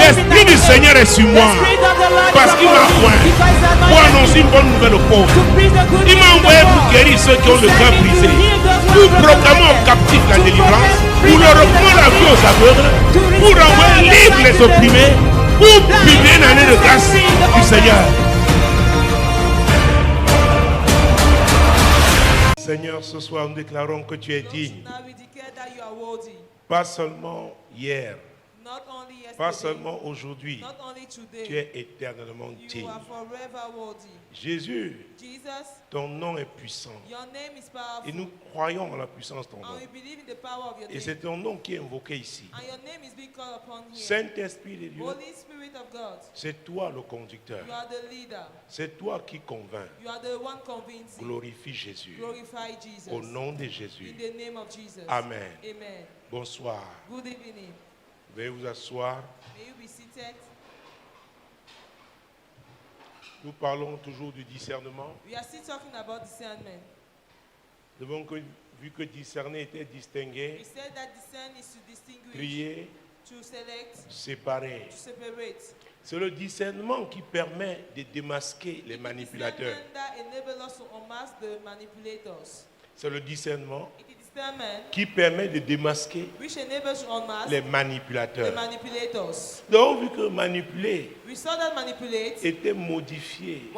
L'Esprit du Seigneur est sur moi parce qu'il m'a oint pour annoncer une bonne nouvelle aux pauvres. Il m'a envoyé pour guérir ceux qui ont le cœur brisé, pour proclamer aux captifs la délivrance, pour leur reprendre la vue aux aveugles, pour envoyer libre les opprimés, pour publier une année de grâce du Seigneur. Seigneur, ce soir nous déclarons que tu es digne. Pas seulement hier, pas seulement aujourd'hui, tu es éternellement digne. Jésus, ton nom est puissant. Et nous croyons en la puissance de ton nom. Et c'est ton nom qui est invoqué ici. Saint-Esprit de Dieu, c'est toi le conducteur. C'est toi qui convainc. Glorifie Jésus. Au nom de Jésus. Amen. Bonsoir. Veuillez vous asseoir. Nous parlons toujours du discernement. Nous avons vu que discerner était distinguer, trier, séparer. C'est le discernement qui permet de démasquer les manipulateurs. C'est le discernement qui permet de démasquer les manipulateurs. Donc, vu que manipuler était modifié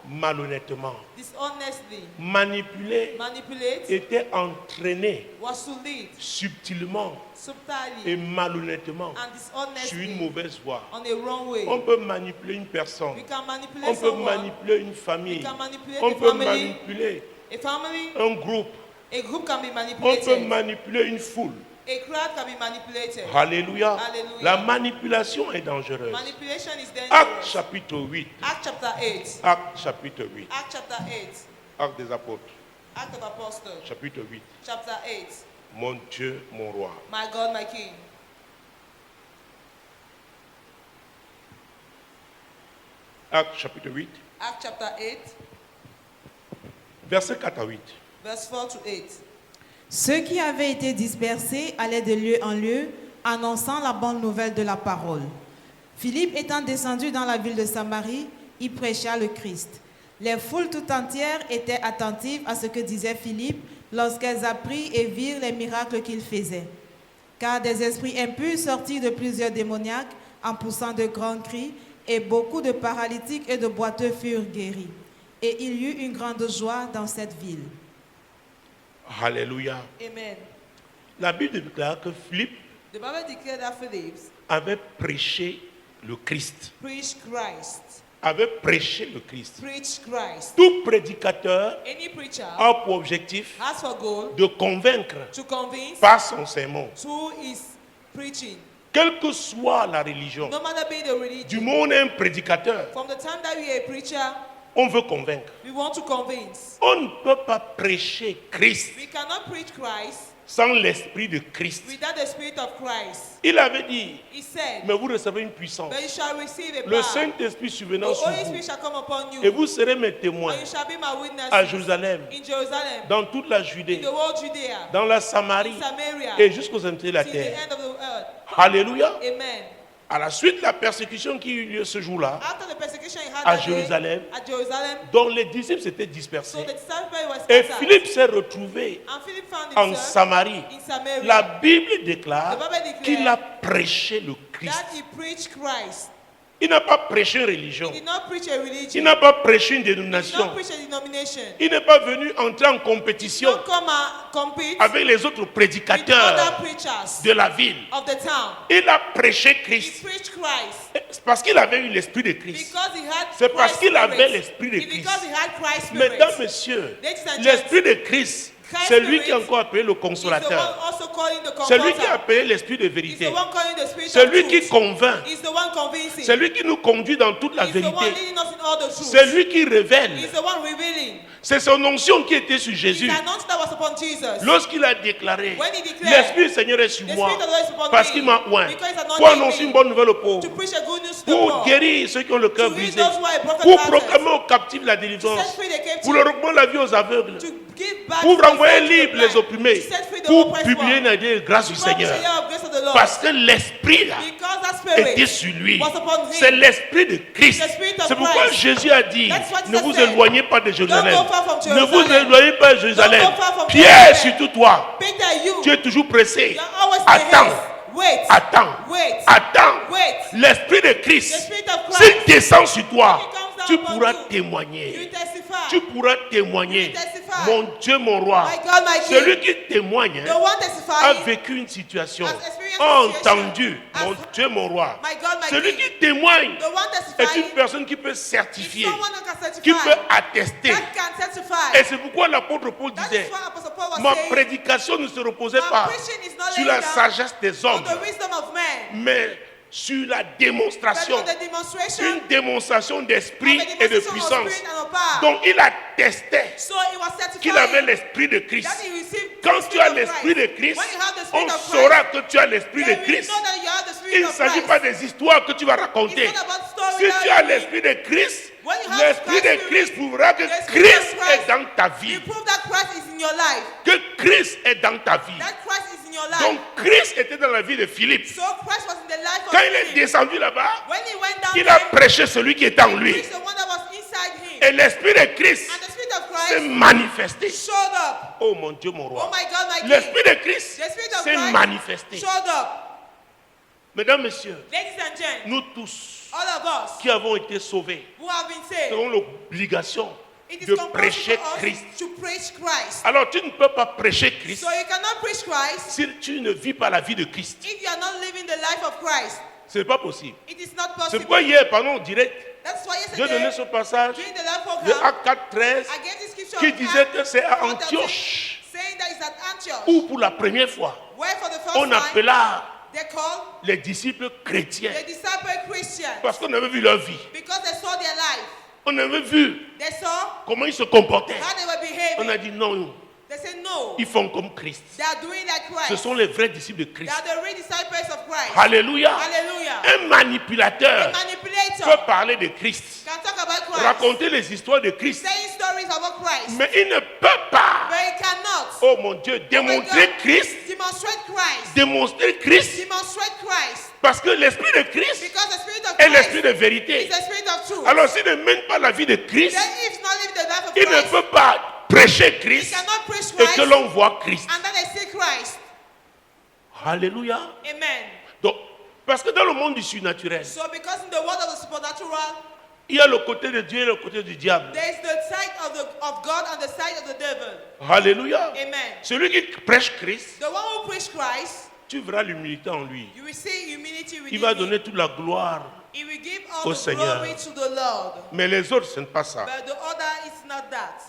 malhonnêtement, manipuler était entraîné subtilement et malhonnêtement sur une mauvaise voie. On peut manipuler une personne, on peut manipuler une famille, on peut manipuler un groupe. A group can be On manipulated. peut manipuler une foule. A crowd can be manipulated. Alléluia. Hallelujah. La manipulation est dangereuse. Manipulation is dangerous. Acte chapitre 8. Acte chapter 8. Acte chapitre 8. Acte chapter 8. Acte des apôtres. Acte of Apostles. Chapitre 8. Chapter 8. Mon Dieu, mon roi. My God, my King. Acte chapitre 8. Acte chapter 8. Versets 4 à 8. Verse 4 to 8. Ceux qui avaient été dispersés allaient de lieu en lieu, annonçant la bonne nouvelle de la parole. Philippe étant descendu dans la ville de Samarie, y prêcha le Christ. Les foules tout entières étaient attentives à ce que disait Philippe lorsqu'elles apprirent et virent les miracles qu'il faisait. Car des esprits impurs sortirent de plusieurs démoniaques en poussant de grands cris, et beaucoup de paralytiques et de boiteux furent guéris. Et il y eut une grande joie dans cette ville. Alléluia. Amen. La Bible déclare que Philippe The Bible declared that Philip avait prêché le Christ. preached Christ. Avait prêché le Christ. Preached Christ. Tout prédicateur Any preacher a pour objectif has for goal de convaincre to convince par son sermon, who is preaching. quelle que soit la religion. No matter be the religion. Du moment où on est un prédicateur, From the time that we are a preacher, on veut convaincre. we want to convince. On ne peut pas prêcher Christ We cannot preach Christ sans l'esprit de Christ. without the Spirit of Christ. Il avait dit, He said, mais vous recevez une puissance. but you shall receive a Le power. Saint-Esprit The survenant sur Holy vous. Spirit shall come upon you. Et vous serez mes témoins And you shall be my witnesses à Jérusalem, in Jerusalem, dans toute la in Judée, the whole Judea, dans la Samarie in Samaria, et jusqu'aux extrémités de la till the terre. end of the earth. Alléluia. Amen. À la suite de la persécution qui eut lieu ce jour-là, After the persecution he had à that day, Jérusalem, at Jerusalem, dont les disciples s'étaient so dispersés, the disciples were et scattered. Philippe s'est retrouvé And Philip found en himself Samarie. in Samaria. La Bible déclare The Bible declares qu'il a prêché le Christ. that he preached Christ. Il n'a pas prêché une religion. He did not preach a religion. Il n'a pas prêché une He did dénomination. not preach a denomination. Il n'est pas venu entrer en He compétition did not come and compete avec les autres with other prédicateurs preachers de la ville. of the town. Il a prêché He Christ. preached Christ C'est parce qu'il avait eu l'esprit de Christ. because he had C'est parce Christ qu'il avait spirit. l'esprit de It's Christ. because he had Christ spirit. Mesdames, messieurs, Ladies and l'esprit de Christ, Christ c'est lui qui est spirit encore appelé le He's the one consolateur. also calling the C'est lui qui a comforter. appelé l'esprit de He's the vérité. one calling the spirit C'est of lui qui truth. convainc. He's the one convincing. C'est lui qui nous conduit dans toute la He's the one vérité. leading us in all the truth. C'est lui qui révèle. He's the one revealing. C'est son onction qui était sur His Jésus. anointing that was upon Jesus. Lorsqu'il a déclaré, When he declared, l'Esprit du Seigneur est sur the moi, Spirit of the Lord is upon parce me, qu'il m'a oint, because he's anointed pour annoncer me, une bonne nouvelle aux to pauvres, preach a good news to the pour poor, guérir ceux qui ont le cœur to heal brisé, those who are broken pour hearted, proclamer aux captifs la to délivrance, set free the captive, pour leur recommander la vie aux aveugles, to give back pour the renvoyer sight to the libres les blind, opprimés, to set free the pour oppressed publier one, une idée de grâce du to publish Seigneur. the year of grace of the Lord. Parce que l'Esprit là Because that spirit était sur lui. was upon him. C'est l'Esprit de Christ. The Spirit of C'est pourquoi Christ. Jésus a dit, That's what ne Jesus vous said. éloignez pas de Jérusalem. Don't go far from Ne vous Jerusalem. éloignez pas de Jérusalem. Don't go far from Pierre, Jerusalem. surtout toi, Peter, you, tu es toujours pressé. you're always in Attends. haste. Wait. Attends. Wait. Attends. Wait. L'Esprit de The Christ, Spirit of s'il Christ, descend sur toi, He comes down tu upon pourras you. témoigner. You testify. Tu pourras témoigner. You testify. Mon Dieu, mon roi. My God, my King. Celui qui témoigne The one a testifying, vécu une situation, has experienced a situation, entendu. has- Mon Dieu, mon roi. my God, my Celui King. qui témoigne The one est testifying une personne qui peut is certifier, someone who can qui certify, peut attester. that can testify. Et c'est pourquoi l'apôtre Paul That disait, is why Apostle Paul was ma saying, prédication ne se reposait my pas preaching is not sur laying la down sagesse des on hommes, the wisdom of men, mais sur la but démonstration, on the demonstration une démonstration d'esprit of the et de demonstration of puissance. spirit and of power. Donc il attestait So it was qu'il avait certifying l'esprit de Christ. that he received Quand the tu as Spirit of l'esprit de Christ. Christ, When you have the Spirit on of Christ, saura que tu as l'esprit de then we Christ. know that you have the Spirit Il ne of s'agit Christ. pas des histoires que tu vas raconter. It's not about Si tu as storytelling. l'esprit de Christ, When you have l'esprit Christ's de Christ Spirit, prouvera que the Spirit of Christ Christ est dans ta vie. You prove that Christ is in your life. Que Christ est dans ta vie. That Christ is in your life. Donc Christ était dans la vie de Philippe. So Christ was in the life of Quand il est Philip. descendu là-bas, When he went down il a there, prêché celui qui est en he lui. preached the one that was inside him. Et l'esprit de Christ And the Spirit of s'est Christ manifesté. showed up. Oh mon Dieu, mon Oh roi. my God, my King. L'esprit de Christ The Spirit of s'est Christ manifesté. showed up. Mesdames, messieurs, Ladies and gentlemen, nous tous all of us qui avons été sauvés who have been saved, avons l'obligation it is de compulsory prêcher for us Christ. to preach Christ. Alors tu ne peux pas prêcher Christ So you cannot preach Christ si tu ne vis pas la vie de Christ. if you are not living the life of Christ. Ce n'est pas possible. It is not C'est possible. pourquoi hier, pendant en direct, That's why j'ai donné yesterday, ce passage during the live de program, Actes 4, 13 I gave this scripture qui of disait Acts que c'est à 4:13, Antioche saying that it's at Antioch, où pour la première fois where for the first on time appela they called les disciples chrétiens the disciple Christians parce qu'on avait vu leur vie. because they saw their life. On avait vu They saw comment ils se comportaient. how they were On a behaving. dit non, They said no. ils font comme Christ. They are doing like Ce Christ. sont les vrais disciples de They Christ. are the real disciples of Christ. Alléluia. Hallelujah. Un manipulateur A manipulator peut parler de Christ, can talk about Christ, raconter les histoires de Christ, saying stories about Christ, mais il ne peut pas, but he cannot oh mon Dieu, démontrer God. Christ, demonstrate Christ. démontrer Christ, Demonstrate Christ. parce que l'esprit de Christ Because the Spirit of est l'esprit Christ de vérité. is the Spirit of truth. Alors s'il ne mène pas la vie de Christ, Then if not live the life of il ne Christ, peut pas prêcher he Christ cannot preach et Christ, que l'on voit Christ. and then they see Christ. Alléluia. Amen. Donc, parce que dans le monde du surnaturel, So because in the world of the supernatural, il y a le côté de Dieu et le côté du diable. there is the side of God and the side of the devil. Alléluia. Amen. Celui qui prêche Christ, The one who preach Christ, tu verras l'humilité en lui. you will see humility Il within va him. donner toute la gloire. He will give au all the Seigneur. glory to the Lord. Mais les autres, ce n'est pas ça. But the other is not that.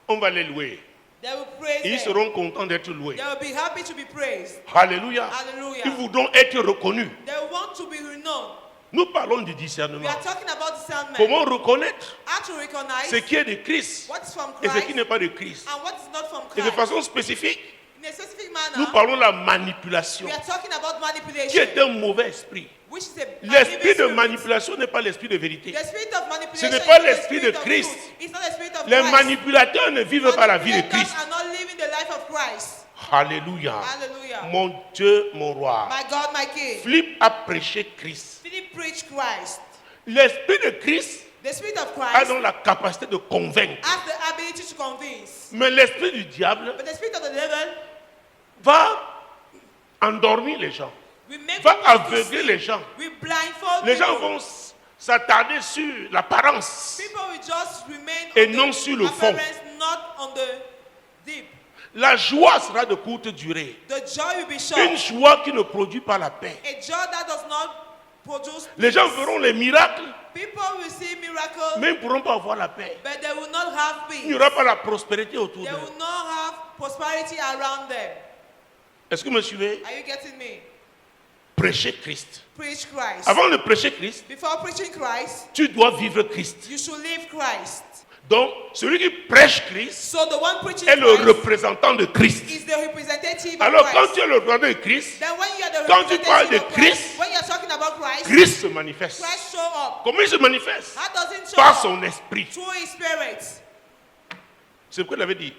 On va les louer. They will praise Ils him. seront contents d'être loués. They will be happy to be praised. Alléluia. Hallelujah. Ils voudront être reconnus. They want to be renowned. Nous parlons du We discernement. are talking about discernment. Comment reconnaître How to recognize ce qui est de Christ what is from et ce Christ qui n'est pas de Christ. and what is not from Et de Christ. façon spécifique, In a specific nous manner, parlons de la manipulation, we are talking about qui manipulation, est un mauvais esprit. which is a L'esprit de spirit. manipulation n'est pas l'esprit de vérité. The spirit of manipulation Ce n'est is pas not the l'esprit spirit de of Christ. truth. It's not the spirit of Les Christ. manipulateurs ne vivent pas la vie de Manipulators Christ. are not living the life of Christ. Alléluia. Hallelujah. Mon Dieu, mon roi. My God, my King. Philippe a prêché Christ. Philip preached Christ. L'esprit de Christ The spirit of a Christ donc la capacité de convaincre. has the ability to convince. Mais l'esprit du diable But the spirit of the devil va endormir les gens, will make va people to aveugler see. les gens. Will blindfold Les gens people. vont s'attarder sur l'apparence. People will just remain Et on non the sur le fond. appearance, not on the deep. La joie sera de courte durée. The joy will be Une short. joie qui ne produit pas la paix. A joy that does not produce Les gens peace. verront les miracles, People will see miracles, mais ils ne pourront pas avoir la paix. but they will not have Il n'y peace. aura pas la prospérité autour They d'eux. will not have prosperity around them. Est-ce que vous me suivez? Are you getting me? Prêcher Christ. Preach Christ. Avant de prêcher Christ, Before preaching Christ, tu dois vivre Christ. you should live Christ. Donc, celui qui prêche Christ So the one preaching est le Christ représentant de Christ. is the representative Alors, of quand Christ. tu es le représentant de Christ, Then when you are the quand tu parles representative de of Christ, Christ, when you are talking about Christ, Christ se manifeste. Christ show up. Comment il se manifeste? How does it show Par up? son esprit. Through his spirit. C'est pourquoi il avait dit,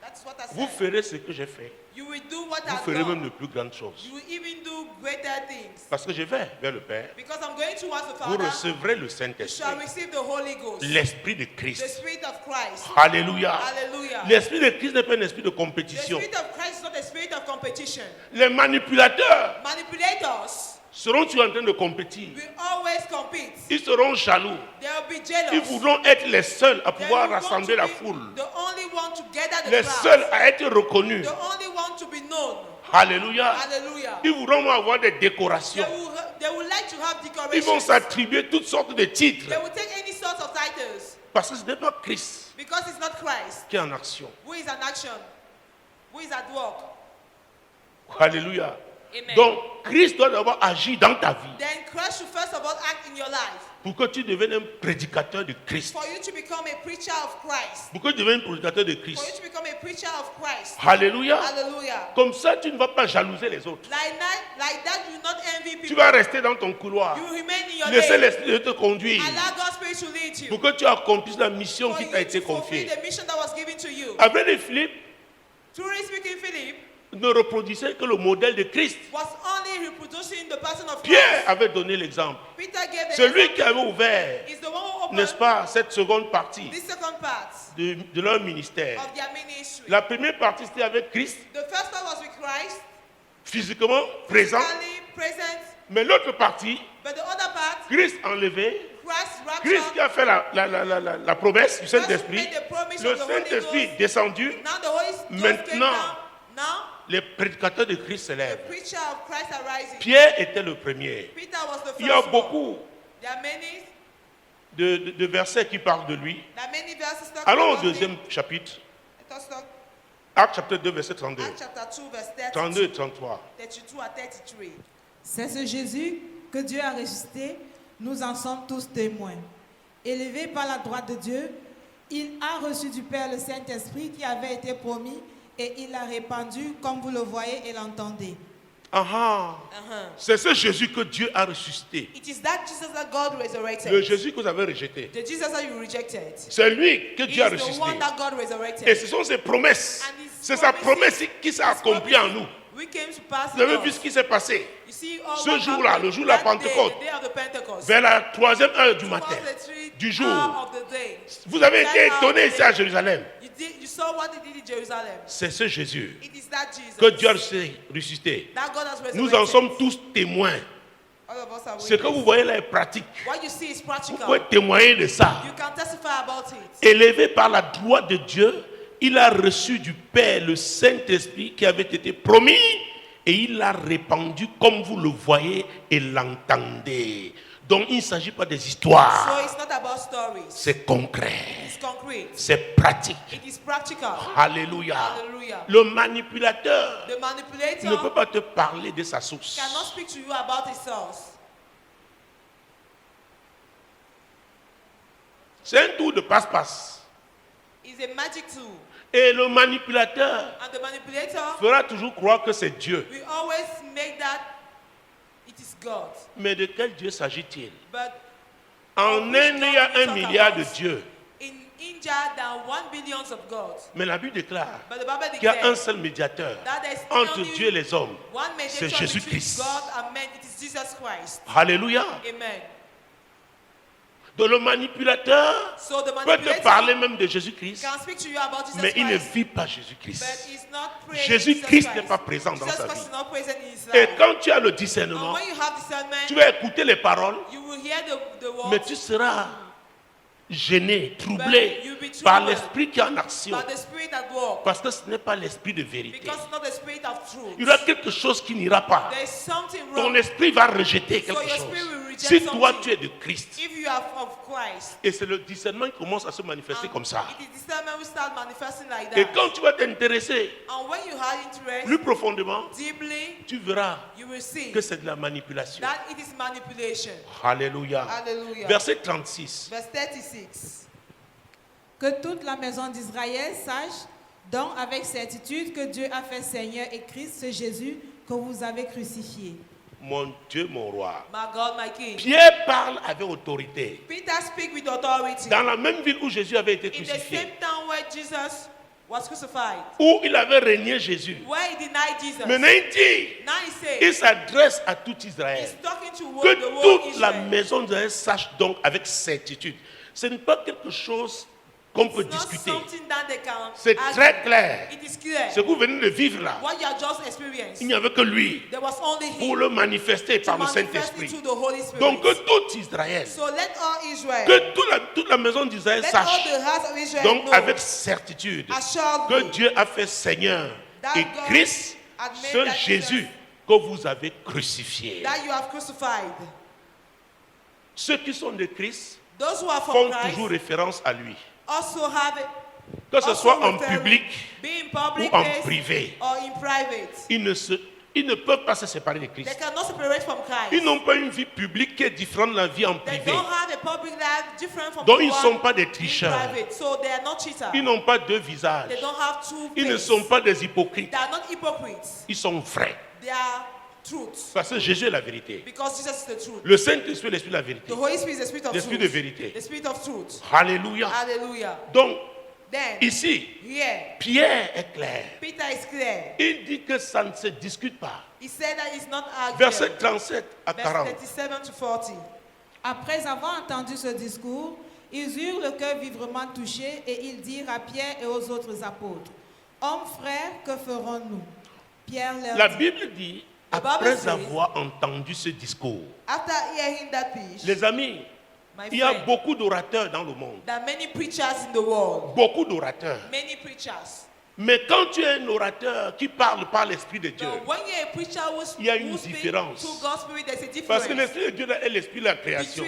That's what I vous said. ferez ce que j'ai fait. You will do what Vous I've ferez même done. de plus grandes choses. You will even do greater things. Parce que je vais vers le Père. Because I'm going towards the Vous Father. recevrez le You shall Saint-Esprit. receive the Holy Ghost. L'Esprit de The Christ. Spirit of Christ. Alléluia. Hallelujah. L'Esprit de Christ n'est pas un esprit de The compétition. Spirit of Christ is not a spirit of competition. Les manipulateurs Manipulators seront toujours en train de compétir. will always compete. Ils seront jaloux. They will be Ils jealous. voudront être les seuls à They pouvoir will want rassembler to la be foule. the only one to gather the Les crowd. seuls à être reconnus. The only one to be known. Alléluia. Hallelujah. Ils voudront avoir des They décorations. will like to have Ils decorations. vont s'attribuer toutes sortes de titres. They will take any sort of titles Parce que ce n'est pas Christ because it's not Christ qui est en action. who is in action, who is at work. Alléluia. Amen. Donc, Christ doit d'abord agir dans ta vie Then Christ should first of all act in your life pour que tu deviennes un prédicateur de Christ. for you to become a preacher of Christ. Pour que tu deviennes un prédicateur de For you Christ. to become a preacher of Christ. Alléluia. Hallelujah. Comme ça, tu ne vas pas jalouser les autres. Like that, you will not envy Tu people. vas rester dans ton couloir. You will remain in your Laissez lane. l'Esprit de te conduire Allow God's Spirit to lead you. pour que tu accomplisses la mission For qui you t'a été to fulfill confiée. the mission that was given to you. Après les Philippe, Truly speaking, Philip ne reproduisait que le modèle de Christ. was only reproducing the person of Pierre Christ. avait donné l'exemple. Peter gave the Celui qui example. avait ouvert, Is the one who opened n'est-ce pas, cette seconde partie this second part de leur ministère. of their ministry. La première partie, c'était avec Christ, The first part was with Christ, physiquement présent. physically present, Mais l'autre partie, but the other part, Christ enlevé, Christ Christ qui raptured. a fait la promesse du Saint-Esprit, made the promise le of the Holy Saint-Esprit Ghost. descendu, Now the Holy Ghost came Maintenant, down. Now les prédicateurs de Christ se the lèvent. preacher of Christ are rising. Pierre était le premier. Peter was the first Il y a one. beaucoup There are many, de versets qui parlent de lui. there are many verses talking Allons au about him. deuxième chapitre, Let us talk Actes chapitre 2, verset 32. Acts chapter 2, verse 32 et 33. 32 à 33. C'est ce Jésus que Dieu a ressuscité, nous en sommes tous témoins. Élevé par la droite de Dieu, il a reçu du Père le Saint-Esprit qui avait été promis et il l'a répandu comme vous le voyez et l'entendez. C'est ce Jésus que Dieu a ressuscité. It is that Jesus that God resurrected. Le Jésus que vous avez rejeté. The Jesus that you rejected. C'est lui que He Dieu a is the ressuscité. one that God resurrected. Et ce sont ses promesses. And his C'est sa promises- promesse qui s'est his accomplie en promises nous. We came to pass Vous avez in vu us. ce qui s'est passé You see all ce what jour-là, happened le jour de la that day, Pentecôte. the day of the Pentecost. vers la 3e heure du matin, Towards the three du jour. hour of the day. Vous avez été That hour étonné of the ici à day. Jérusalem. You saw what he did in Jerusalem. C'est ce Jésus It is that Jesus que Dieu a ressuscité. that God has resurrected. Nous en sommes tous témoins. All of us are Ce que vous witnesses. voyez là est pratique. What you see is Vous practical. pouvez témoigner de ça. You can testify about it. Élevé par la droite de Dieu, il a reçu du Père le Saint-Esprit qui avait été promis et il l'a répandu comme vous le voyez et l'entendez. Donc il ne s'agit pas des So histoires, it's not about stories. c'est concret, It's concrete. c'est pratique. It is practical. Alléluia. Hallelujah. Le manipulateur The manipulator ne peut pas te parler de sa source. cannot speak to you about his source. C'est un tour de passe-passe. It's a magic tool. Et le manipulateur And the manipulator fera toujours croire que c'est Dieu. will always make that it is God. Mais de quel Dieu s'agit-il? But En Inde, il y a 1 milliard de dieux. in India, there are 1 billion of gods. Mais la Bible déclare But the Bible qu'il y a un declares seul médiateur that there is entre only Dieu et les hommes. one C'est mediator between Jésus-Christ. God and man. It is Jesus Christ. Alléluia. Amen. Donc le manipulateur So the peut te manipulator parler même de Jésus-Christ, can speak to you about Jesus mais il ne Christ, vit pas but Jésus-Christ. he's not praying Jésus-Christ Jesus n'est pas présent dans Jesus sa Christ vie. is not present in his Et life. quand tu as le And discernement, when you have discernment, tu vas écouter les paroles, you will hear the word, mais tu seras gêné, troublé But you'll be par troubled l'esprit qui est en action. by the Spirit at work, Parce que ce n'est pas l'esprit de vérité. because it's not the Spirit of truth. Il y aura quelque chose qui n'ira pas. There is something Ton wrong. esprit va rejeter So quelque your chose. spirit will reject Si toi something. tu es de Christ, If you are of Christ, et c'est le discernement qui commence à se manifester and comme ça. it is discernment will start manifesting like Et that. quand tu vas t'intéresser And when you have interest plus profondément, deeply, tu verras you will see que c'est de la manipulation. that it is manipulation. Alléluia. Hallelujah. Verset 36. Verse 36. Que toute la maison d'Israël sache donc avec certitude que Dieu a fait Seigneur et Christ, ce Jésus que vous avez crucifié. Mon Dieu, mon roi. My God, my King. Pierre parle avec autorité. Peter speak with authority. Dans la même ville où Jésus avait été In the crucifié, same town where Jesus was crucified, où il avait régné Jésus. where he denied Jesus. Maintenant, il dit, Now he il says, s'adresse à tout Israël. he's talking to Que the whole toute la Israel. maison d'Israël sache donc avec certitude. Ce n'est pas quelque chose qu'on peut It's not discuter. something that they can C'est argue. très clair. It is clear. Ce que vous venez de vivre là, What you have just experienced, il n'y avait que lui there was only pour him le manifester to par le manifest Saint-Esprit. it to the Holy Spirit. Donc que tout Israël, So let all Israel, que toute la maison d'Israël let all sache, the house of Israel donc know, avec certitude, assuredly, que Dieu a fait Seigneur that et God Christ, had made ce that Jésus Jesus que vous avez crucifié. that you have crucified. Ceux qui sont de Christ Those who are font from toujours Christ référence à lui. also have it. Que ce also soit en referring, public be in public ou en place privé. or in private. Ils ne peuvent pas se séparer de They Christ. cannot separate from Ils Christ. n'ont pas une vie publique qui est différente de la vie en They privé. don't have a public life different from Donc the ils ne one sont pas des in tricheurs. private. So they are not cheaters. Ils n'ont pas deux visages. They don't have two Ils ne faces. sont pas des hypocrites. They are not hypocrites. Ils sont vrais. They are truth. Parce que Jésus est la vérité. Because Jesus is the truth. Le Saint-Esprit est l'Esprit de la vérité. The Holy Spirit is the spirit of L'Esprit truth. de vérité. The spirit of truth. Alléluia. Hallelujah. Donc, Then, ici, here, Pierre est clair. Peter is clear. Il dit que ça ne se discute pas. He said that it's not argued. Verset 37 à Verse 40. 37 to 40. Après avoir entendu ce discours, ils eurent le cœur vivement touché et ils dirent à Pierre et aux autres apôtres, « Hommes frères, que ferons-nous » Pierre leur La dit, Bible dit, The Bible après says- avoir entendu ce discours, After hearing that speech, les amis, my il y a friend, beaucoup d'orateurs dans le monde. there are many preachers in the world. Beaucoup d'orateurs. Many preachers. Mais quand tu es un orateur qui parle par l'Esprit de Dieu, But when you're a preacher il y a une who speaks différence. to God's spirit, there's a parce que difference. l'Esprit de Dieu est l'Esprit de la création.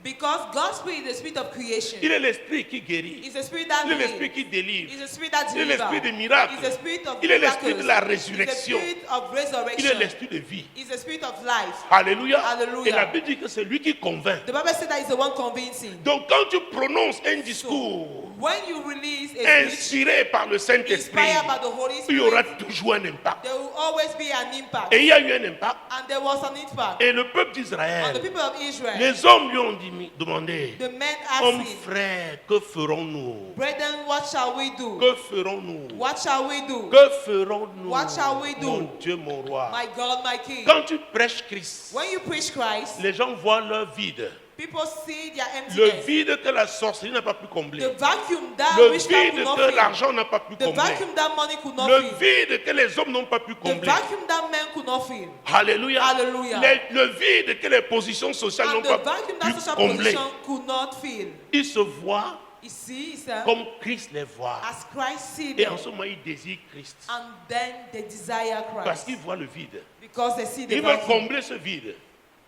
Because God's spirit is the spirit of creation. Il est l'Esprit qui guérit. It's the spirit that Il est l'Esprit heals. qui délivre. It's the spirit that Il est l'Esprit des delivers. miracles. It's the spirit of Il est l'Esprit miracles. de la It's the résurrection. spirit of Il est resurrection. l'Esprit de vie. It's the spirit of life. Alléluia. Hallelujah. Et la Bible dit que c'est lui qui convainc. The Bible said that is the one convincing. Donc quand tu prononces un discours When you release a speech inspiré par le Saint-Esprit, inspired by the Holy il y aura Spirit, toujours un impact. there will always be an impact. Et il y a eu un impact. And there was an impact. Et le peuple On the d'Israël, people of Israel, les hommes lui ont demandé, the men hommes asked him, frères, que ferons-nous? brethren, what shall we do? Que ferons-nous? What shall we do? Que ferons-nous? What shall we do? Mon Dieu, mon roi. My God, my King. Quand tu prêches Christ, When you preach Christ, les gens voient leur vide. people see their Le emptiness. vide que la sorcellerie n'a pas pu combler. The vacuum that Le witchcraft vide could not que fill. l'argent n'a pas pu The combler. vacuum that money could not Le fill. vide que les hommes n'ont pas pu The combler. vacuum that men could not fill. Alléluia. Hallelujah. Le vide que les positions sociales And n'ont the pas vacuum that pu social combler. position could not fill. Ils se voient You see, he said, comme Christ les voit. as Christ see Et them, en ce moment, ils désirent Christ. and then they desire Parce Christ. qu'ils voient le vide. Because they see the Ils veulent vacuum. combler ce vide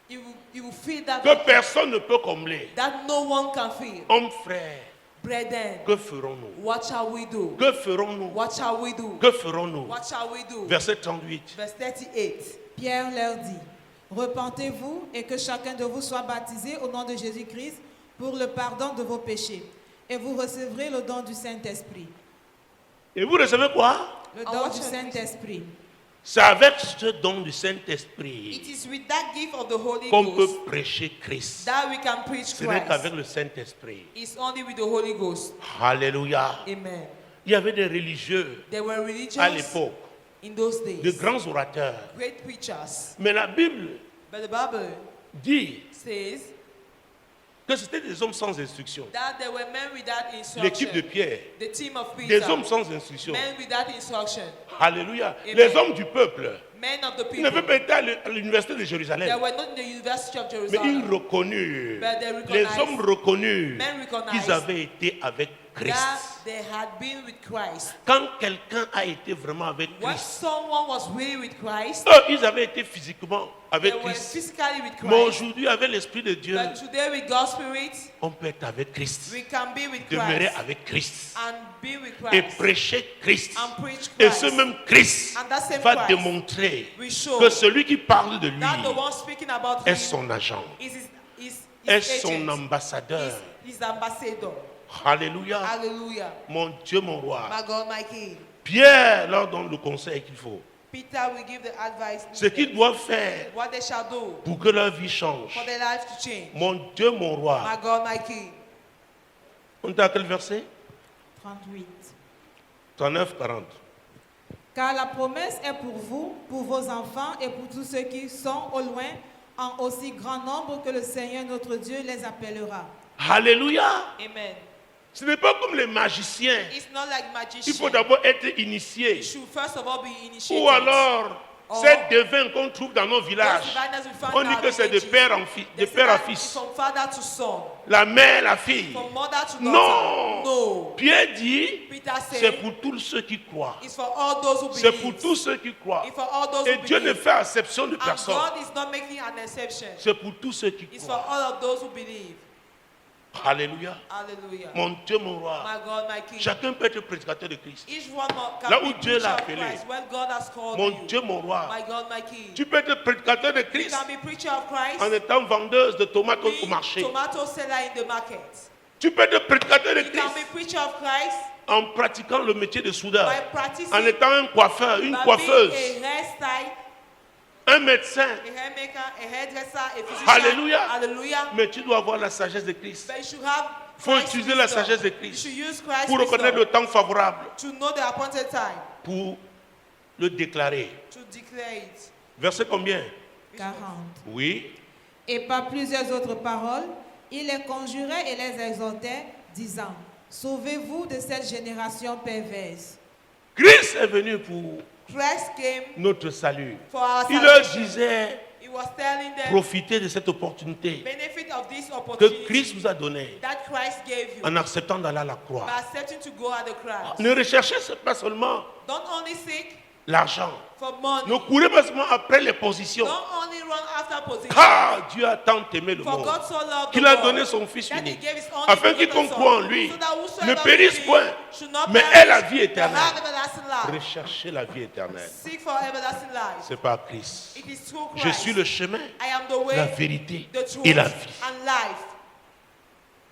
You will feel that que vacuum personne ne peut combler. that no one can feel. Hommes frères, Brethren, que ferons-nous? what shall we do? Que ferons-nous? What shall we do? Que ferons-nous? What shall we do? Verset 38. Verse 38. Pierre leur dit, « Repentez-vous et que chacun de vous soit baptisé au nom de Jésus-Christ pour le pardon de vos péchés, et vous recevrez le don du Saint-Esprit. Et vous recevez quoi? Le And don what du shall we Saint-Esprit. C'est avec ce don du It Saint-Esprit is with that gift of the Holy qu'on peut Ghost prêcher Christ. that we can preach Ce n'est qu'avec Christ. le Saint-Esprit. It's only with the Holy Ghost. Alléluia. Amen. Il y avait des religieux They were religious à l'époque, in those de days, grands orateurs. great preachers. Mais la Bible But the Bible dit says que c'était des hommes sans instruction. that there were men without L'équipe de instruction. Pierre, The team of des Peter, hommes sans instruction. men without instruction, Alléluia. Amen. Les hommes du peuple, men of the ils n'avaient people. pas été à l'université de They Jérusalem. were not in the University of Mais ils Jerusalem. reconnurent, But they les recognized- hommes reconnurent men recognized qu'ils avaient été avec Christ. That they had been with Christ. Quand quelqu'un a été vraiment avec When Christ, someone was really with Christ, eux, ils avaient été physiquement they avec were Christ. physically with Mais Christ. aujourd'hui, avec l'Esprit de Dieu, But today with God's Spirit, on peut être avec Christ, we can be with demeurer Christ avec Christ and be with et Christ prêcher Christ. and preach Et Christ. ce même Christ And that same va Christ démontrer will show que celui qui parle de lui that the one speaking about est him son agent, is his est son agent, ambassadeur. is his ambassador. Alléluia. Hallelujah. Mon Dieu, mon roi. My God, my King. Pierre leur donne le conseil qu'il faut. Peter will give the advice Ce qu'ils doivent faire what they shall do pour que leur vie change. for their life to change. Mon Dieu, mon roi. My God, my King. On est à quel verset? 38. 39, 40. Car la promesse est pour vous, pour vos enfants et pour tous ceux qui sont au loin, en aussi grand nombre que le Seigneur notre Dieu les appellera. Alléluia. Amen. Ce n'est pas comme les magiciens. It's not like Il faut magician. d'abord être initié. You should first of all be initiated. Ou alors, Or, ces devins qu'on trouve dans nos those villages, diviners we find on dit out que c'est de villages, père en fils, de they say père à that it's fils. from father to son, La mère, la fille. from mother to daughter. Non. No. Pierre dit, Peter c'est said, pour tous ceux qui croient. it's for all those who C'est believe. pour tous ceux qui croient. It's for all those Et who Dieu ne believe. fait exception de And personne. God is not making an exception. C'est pour tous ceux qui It's for croient. all of those who believe. Alléluia. Hallelujah. Mon Dieu, mon roi. My God, my King. Chacun peut être prédicateur de Christ. Each one can Là be où Dieu preacher l'a of appelé. Christ when God has called Mon you. Dieu, mon roi. My God, my King. Tu peux être prédicateur de You Christ can be preacher of Christ. en étant vendeuse de tomates Be au marché. tomato seller in the market. Tu peux être prédicateur de You can be Christ preacher of Christ en pratiquant le métier de soudeur, by practicing, en étant un coiffeur, une by coiffeuse, being a hairstyle, un médecin. a hairmaker, a hairdresser, a physician. Alléluia. Hallelujah. Mais tu dois avoir la sagesse de Christ. But you should have Il faut Christ's utiliser la wisdom. sagesse de You Christ should use Christ's pour reconnaître wisdom le temps favorable, to know the appointed time, pour le déclarer. to declare it. Verset combien? 40. Oui. Et par plusieurs autres paroles, il les conjurait et les exhortait, disant, sauvez-vous de cette génération perverse. Christ est venu pour Christ came notre salut. for our Il leur salvation. disait, He was telling them profitez de cette opportunité benefit of this que opportunity Christ vous a donnée that Christ gave you en acceptant d'aller à la croix. by accepting to go at the cross. Ne recherchez pas seulement Don't only seek l'argent. for money. Ne courez pas seulement après les positions. Don't only run after position. Car Dieu a tant aimé le For monde God so loved the qu'il a world donné son Fils that he unique, gave his only afin begotten quiconque Son, croit en lui so that whosoever ne périsse believes point, should not mais perish, ait la vie but éternelle. have everlasting life. Recherchez la vie éternelle. Seek for everlasting life. C'est par Christ. It is through Je Christ. suis le chemin, I am the way, la vérité the truth, et la vie. and life.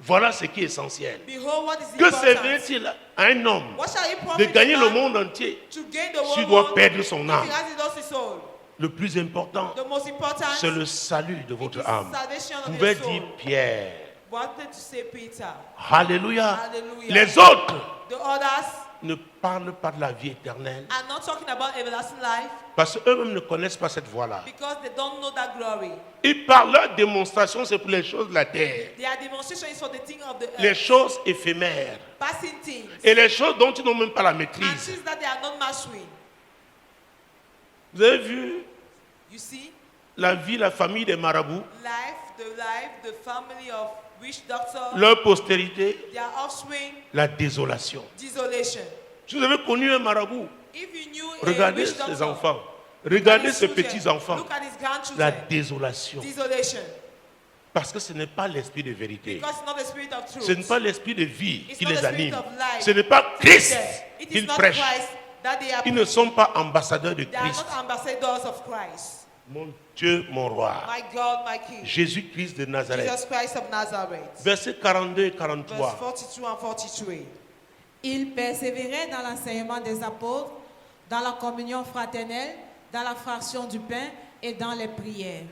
Voilà ce qui est essentiel. Behold what is Que important. servirait-il à un homme What shall he de profit gagner a le man monde entier to gain the s'il world doit perdre son âme? if he has lost his soul? Le plus important, The most important c'est le salut de it votre is âme. salvation of Pouvait your soul. dire Pierre. Wanted to say Peter. Alléluia. Hallelujah. Les autres The others ne parlent pas de la vie éternelle are not talking about everlasting life parce qu'eux-mêmes ne connaissent pas cette voie-là. because they don't know that glory. Ils parlent, leur démonstration, c'est pour les choses de la terre, Their demonstration is for the thing of the les earth, choses éphémères passing things, et les choses dont ils n'ont même pas la and maîtrise. things that they are not mastering. Vous avez vu You see, la vie, la famille des marabouts, the family of witch doctors, leur postérité, their offspring, la désolation. desolation. Si vous avez connu un marabout, If you knew a regardez witch ses doctor, enfants, look at regardez his ses children, petits-enfants, look at his la grandchildren, désolation. desolation. Parce que ce n'est pas l'esprit de vérité. Because it's not the spirit of truth. Ce n'est pas l'esprit de vie It's qui not les the spirit anime. of life. Ce n'est pas Christ It is qu'ils not prêchent. Christ that they are Ils ne sont pas ambassadeurs de They are Christ. not ambassadors of Christ. Mon Dieu, mon roi. My God, my King. Jésus-Christ de Nazareth. Jesus Christ of Nazareth. Versets 42 et Verse 43. 42 and 43. Il persévérait dans l'enseignement des apôtres, dans la communion fraternelle, dans la fraction du pain et dans les prières.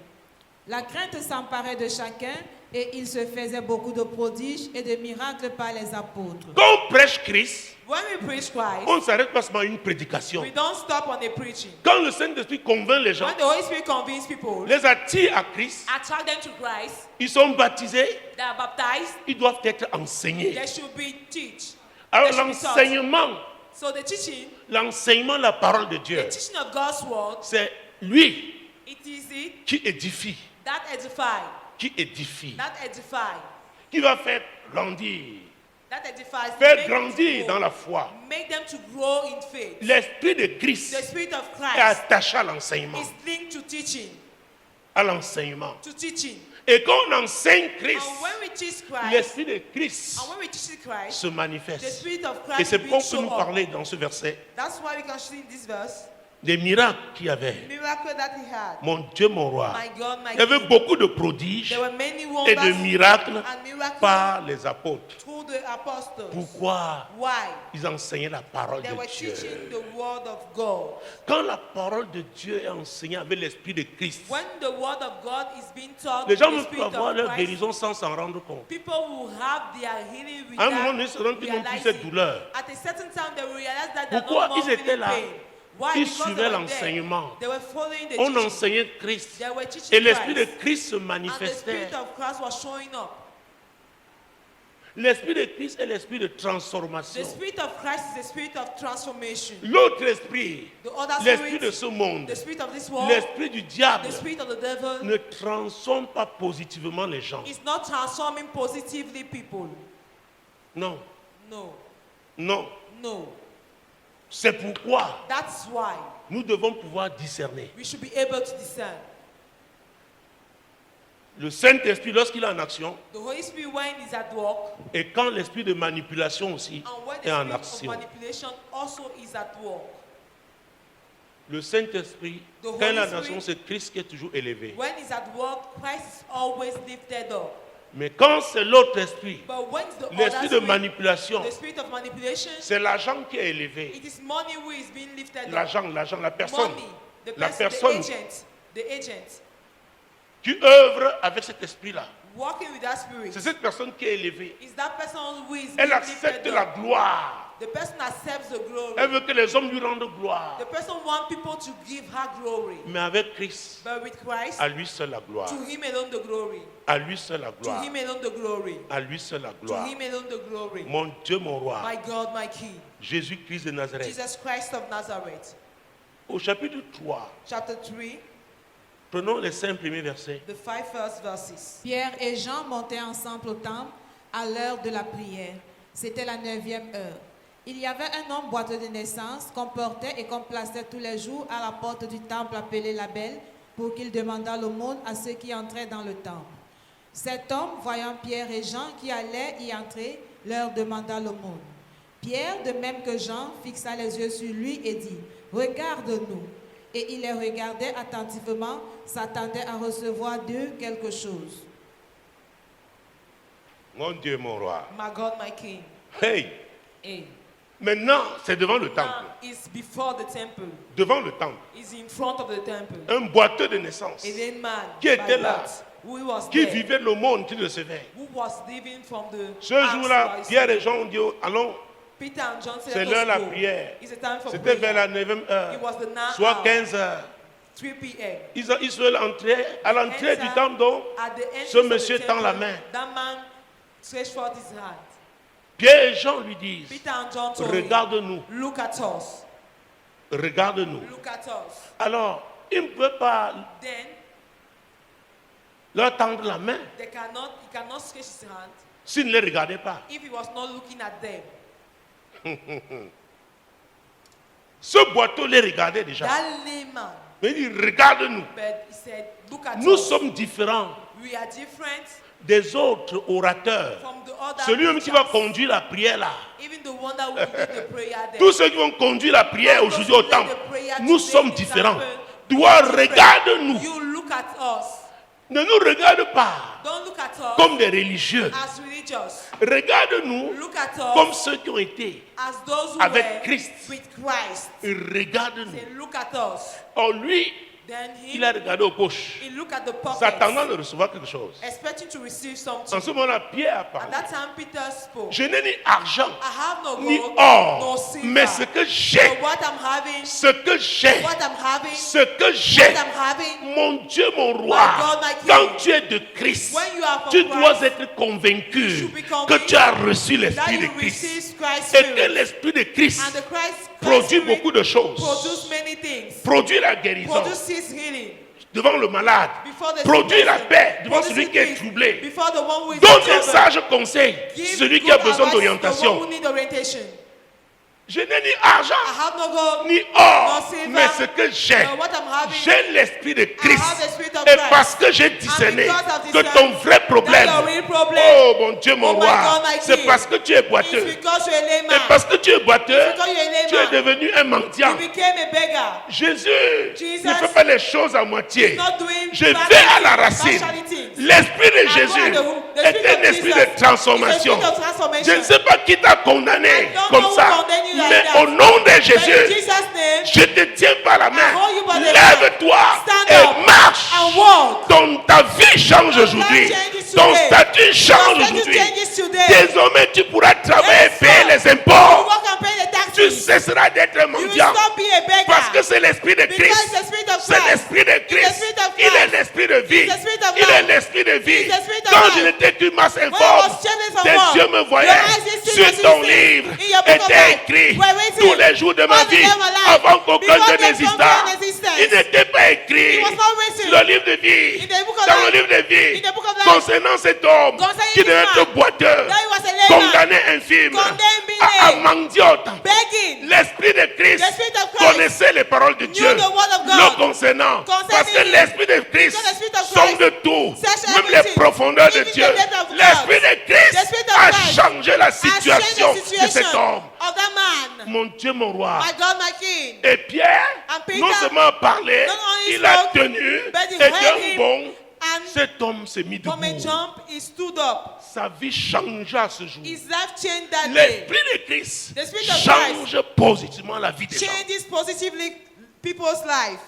La crainte s'emparait de chacun et il se faisait beaucoup de prodiges et de miracles par les apôtres. Quand on prêche Christ, When we preach Christ, on ne s'arrête pas seulement à une prédication. we don't stop on the preaching. Quand le Saint-Esprit convainc les gens, When the Holy Spirit convinces people, les attire à Christ, attract them to Christ, ils sont baptisés, they are baptized, ils doivent être enseignés. they should be taught. Alors They should be taught. l'enseignement, So the teaching, la parole de Dieu, the teaching of God's word, c'est lui it is it qui édifie, that edify, qui édifie, that qui va faire grandir, edifies, faire make them to grandir grow, dans la foi. make them to grow in faith. L'esprit de Christ The spirit of est Christ attaché à l'enseignement, is linked to teaching, à l'enseignement. to teaching. Et quand on enseigne Christ, And when we teach Christ, l'esprit de Christ and when we teach Christ, se the manifeste. spirit of Et Christ c'est will pourquoi show nous up. parler dans ce verset That's why we can see in this verse des miracles qu'il y avait. Miracle that he had. Mon Dieu, mon roi. My God, my Il y avait King. beaucoup de prodiges There were many et wonders de miracles and miracles par les apôtres. through the apostles. Pourquoi? Why? Ils enseignaient la parole They de were Dieu. teaching the word of God. Quand la parole de Dieu est enseignée avec l'Esprit de Christ, When the word of God is being taught les gens with the peuvent Spirit avoir of leur Christ, guérison sans s'en rendre compte. people will have their healing À un moment donné, without ils se rendent qu'ils n'ont plus cette realizing. douleur. At a certain time, they will realize that they're Pourquoi? no more Ils étaient feeling là. pain. Why? Ils Because suivaient they were l'enseignement. there. They were following the On teaching. enseignait Christ. They were teaching Et l'Esprit de Christ. Christ se And the manifestait. Spirit of Christ was showing up. L'Esprit de Christ est l'Esprit de The transformation. Spirit of Christ is the Spirit of transformation. L'autre esprit, The other l'esprit de spirit, ce monde, the spirit of this world, l'esprit du diable, the spirit of the devil, ne transforme pas positivement les gens. is not transforming positively people. Non, No, non. no. C'est pourquoi That's why nous devons pouvoir discerner. we should be able to discern. Le Saint-Esprit, lorsqu'il est en action, The Holy Spirit, when he's at work, et quand l'esprit de manipulation aussi and when the est en spirit of action. manipulation also is at work. Le Saint-Esprit, The quand il est en Holy action, Spirit- c'est Christ qui est toujours élevé. When he's at work, Christ is always lifted up. Mais quand c'est l'autre esprit, But when the l'esprit other de spirit, manipulation, the spirit of manipulation, c'est l'agent qui est élevé. it is money who is being lifted up. L'agent, la personne. Money, the La person, personne the agent, qui œuvre avec cet esprit-là. walking with that spirit. C'est cette personne qui est élevée. Is that person who is Elle being accepte lifted la up. gloire. The person accepts the glory. Elle veut que les hommes lui rendent gloire. The person wants people to give her glory. Mais avec Christ, But with Christ, à lui seul la gloire. to him alone the glory. À lui seul la To gloire. him alone the glory. À lui seul la To gloire. him alone the glory. Mon Dieu, mon roi, My God, my King. Jésus-Christ de Nazareth. Jesus Christ of Nazareth. Au chapitre 3, Chapter 3, prenons les 5 premiers versets. the 5 first verses. Pierre et Jean montaient ensemble au temple à l'heure de la prière. C'était la 9e heure. Il y avait un homme boiteux de naissance qu'on portait et qu'on plaçait tous les jours à la porte du temple appelé la Belle pour qu'il demandât l'aumône à ceux qui entraient dans le temple. Cet homme, voyant Pierre et Jean qui allaient y entrer, leur demanda l'aumône. Pierre, de même que Jean, fixa les yeux sur lui et dit « Regarde-nous ». Et il les regardait attentivement, s'attendait à recevoir d'eux quelque chose. Mon Dieu, mon roi. My God, my King. Hey, Hey. maintenant, c'est devant le temple. Now is before the temple. Devant le temple. Is in front of the temple. Un boiteux de naissance A dead man qui by était là, birth, who was qui there, vivait le monde qu'il recevait. who was living from the Ce acts jour-là, by Pierre et spirit. Jean ont dit, allons, Peter and John said, c'est "Let l'heure us de la go. prière. It's a time for C'était vers la prayer." 9e It heure, was the 9th soit hour, 15 heures. 3 p.m. Ils sont entrés, à l'entrée du Enter temple, donc, At the entrance ce of the monsieur tend temple, la main. That man stretched forth his hand. Pierre et Jean lui disent, Peter and John told regarde-nous, him, "Look at us. regarde-nous. Look at us." Alors, il ne peut pas Then leur tendre la main he cannot stretch his hand s'ils ne les regardaient pas. if he was not looking at them. Ce boiteux les regardait déjà. That layman, Mais il dit, regarde-nous. but he said, "Look at Nous us. sommes différents We are different des autres orateurs. from the other Celui-même qui va preachers. conduire la prière là. Even the one that will lead the prayer there. Tous ceux qui vont conduire la prière Those aujourd'hui who au lead temple, the prayer nous today sommes in différents. temple, Toi, different. regarde-nous. You look at us. Ne nous regarde pas Don't look at us comme des religieux. as religious. Regarde-nous Look at comme us ceux qui ont été. as those who avec were Christ. with Christ. Regarde-nous. Say, look at us. Or lui, Then il a regardé aux poches, he look at the pockets, s'attendant de recevoir quelque chose. expecting to receive En something. ce moment-là, Pierre a At parlé. that time, Peter spoke. Je n'ai ni argent, I have no ni gold, or, no silver. mais ce que j'ai, But what I'm having, ce que j'ai, what I'm having, ce que j'ai, what I'm having, mon Dieu, mon roi, My God, my King. quand tu es de Christ, when you are from tu dois Christ, être convaincu you should be que convinced tu as reçu that l'Esprit de you Christ receive Christ's et que Spirit. l'Esprit de Christ And the Christ produit Spirit beaucoup de choses. produce many things. Produit la guérison Produces healing. devant le malade, Before the produit sick la person. paix devant Produces celui qui est peace troublé. Before the one who is Donne in un trouble. sage conseil, Give celui qui good a besoin advice to the one d'orientation. who need orientation. Je n'ai ni argent, I have no gold, ni or, no silver, mais ce que j'ai, but what I'm having, j'ai l'esprit de Christ. I have the Spirit of Et Christ. parce que j'ai discerné And because I've que discerned ton vrai problème, that your real problem, oh mon Dieu, mon oh my roi, God, my c'est King, parce que tu es it's boiteux. because you're a Et layman. parce que tu es boiteux, It's because you're a tu es layman. devenu un mendiant. You became a beggar. Jésus Jesus ne fait pas les choses à moitié. Not doing Je vais à la racine. partiality things. L'esprit de And Jésus go at the est spirit un of esprit Jesus de transformation. is a spirit of transformation. Je ne sais pas qui t'a condamné I don't comme know who ça, condemned you like mais that. au nom de But in Jésus, Jesus' name, je te tiens par la main. hold you by the Lève-toi stand et up marche. and walk. Ta vie change Your aujourd'hui. life changes Ton today. statut change Your status aujourd'hui. changes today. Désormais, tu pourras travailler et Yes, payer Lord. les You impôts. walk and pay the Tu taxes. cesseras d'être un You will mendiant. stop being a beggar. Parce que c'est l'esprit de Because Christ. it's the spirit of C'est Christ. l'esprit de It's the Christ. spirit of Il est Christ. l'esprit de vie. It's the spirit of Il est life. l'esprit de vie. It's the spirit of Quand life. je n'étais qu'une masse When I informe, was children from tes one, yeux me your voyaient. eyes did see Sur what you ton see. livre In your book of était life écrit were written tous les jours de ma all the vie days of my life. avant qu'aucun Before d'eux they n'existât. come to an existence. Il n'était pas écrit It was not written sur le livre de vie. in the book of Dans le life. livre de vie. In the book of life. Concernant cet homme Concerning qui this devait man. être boiteux, That he was a layman. condamné infime, Condemned being à lame. mendier au temple. Begging. L'esprit de Christ The Spirit of Christ connaissait les paroles de Dieu the word of God. le concernant. Concerning Parce que him. l'esprit de Christ Because the Spirit of sonde Christ de tout, searches même les everything, profondeurs de even Dieu. the depth of God. L'esprit de Christ The Spirit of a Christ changé la has changed situation the de situation cet homme. of that man. Mon Dieu, mon roi. My God, my King. Et Pierre, And Peter, non seulement a parlé, not only il a spoke, tenu, but he et held d'un him, bond, and cet homme s'est mis from a debout. jump, he stood up. Sa vie changea ce jour. His life changed that day. L'esprit de Christ The Spirit of change positivement la vie des gens. Changes positively people's life.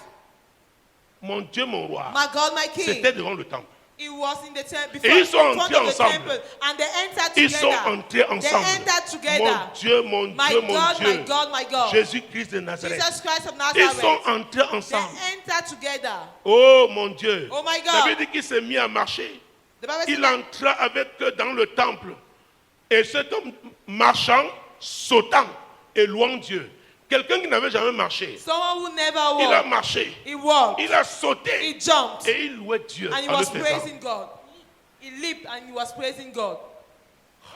Mon Dieu, mon roi, My God, my King. c'était devant le temple. It was in the temple, Et ils sont in front entrés of the ensemble. temple, and they entered Ils sont together. entrés ensemble. They entered together. Mon Dieu, mon My Dieu, God, mon my Dieu. God, my God. Jésus-Christ de Nazareth. Jesus Christ of Ils Nazareth. sont entrés They ensemble. entered together. Oh mon Dieu. Oh my God. Ça veut dire qu'il s'est mis à marcher. The Bible Il says entra avec eux dans le temple. Et cet homme marchant, sautant et louant Dieu. Quelqu'un qui n'avait jamais marché. someone who never Il a walked, marché. he walked, Il a sauté. he jumped, Et il louait Dieu. and he en was le faisant. praising God. He leaped and he was praising God.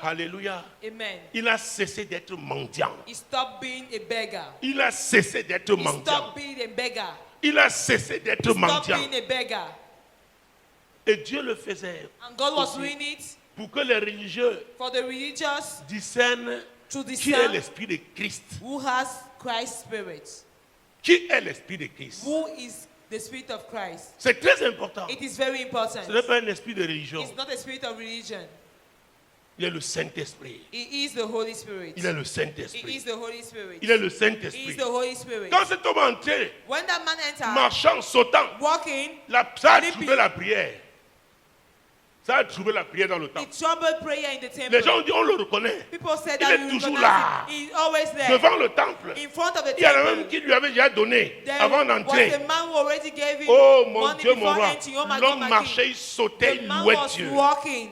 Alléluia. Amen. Il a cessé d'être mendiant. He stopped being a beggar. Il a cessé d'être He mendiant. stopped being a beggar. Il a cessé d'être He stopped mendiant. being a beggar. Et Dieu le faisait And God was aussi doing it pour que les religieux for the religious discernent to qui est discern l'esprit de Christ. who has Christ's spirit. Qui est l'esprit de Christ? Who is the spirit of Christ? C'est très important. It is very important. Ce n'est pas un esprit de religion. It's not a spirit of religion. Il est le Saint-Esprit. It is the Holy Spirit. Il est le It Saint-Esprit. is the Holy Spirit. Il est le It is Saint-Esprit. the Holy Spirit. Quand cet homme est entré, When that man entered, marchant, sautant, walking, ça a Leaping. trouvé la prière. Ça a trouvé la prière dans le he temple. troubled prayer in the temple. Les gens ont dit, on le reconnaît. People said Il that est we toujours recognize là. him. He's always there. Devant le temple. In front of the Il y en a temple. même qui lui avait déjà donné There avant was d'entrer. a man who already gave him Oh mon money Dieu, mon before roi. entering. Oh my God, L'homme my marchait, King. il sautait, The il man louait was Dieu. walking.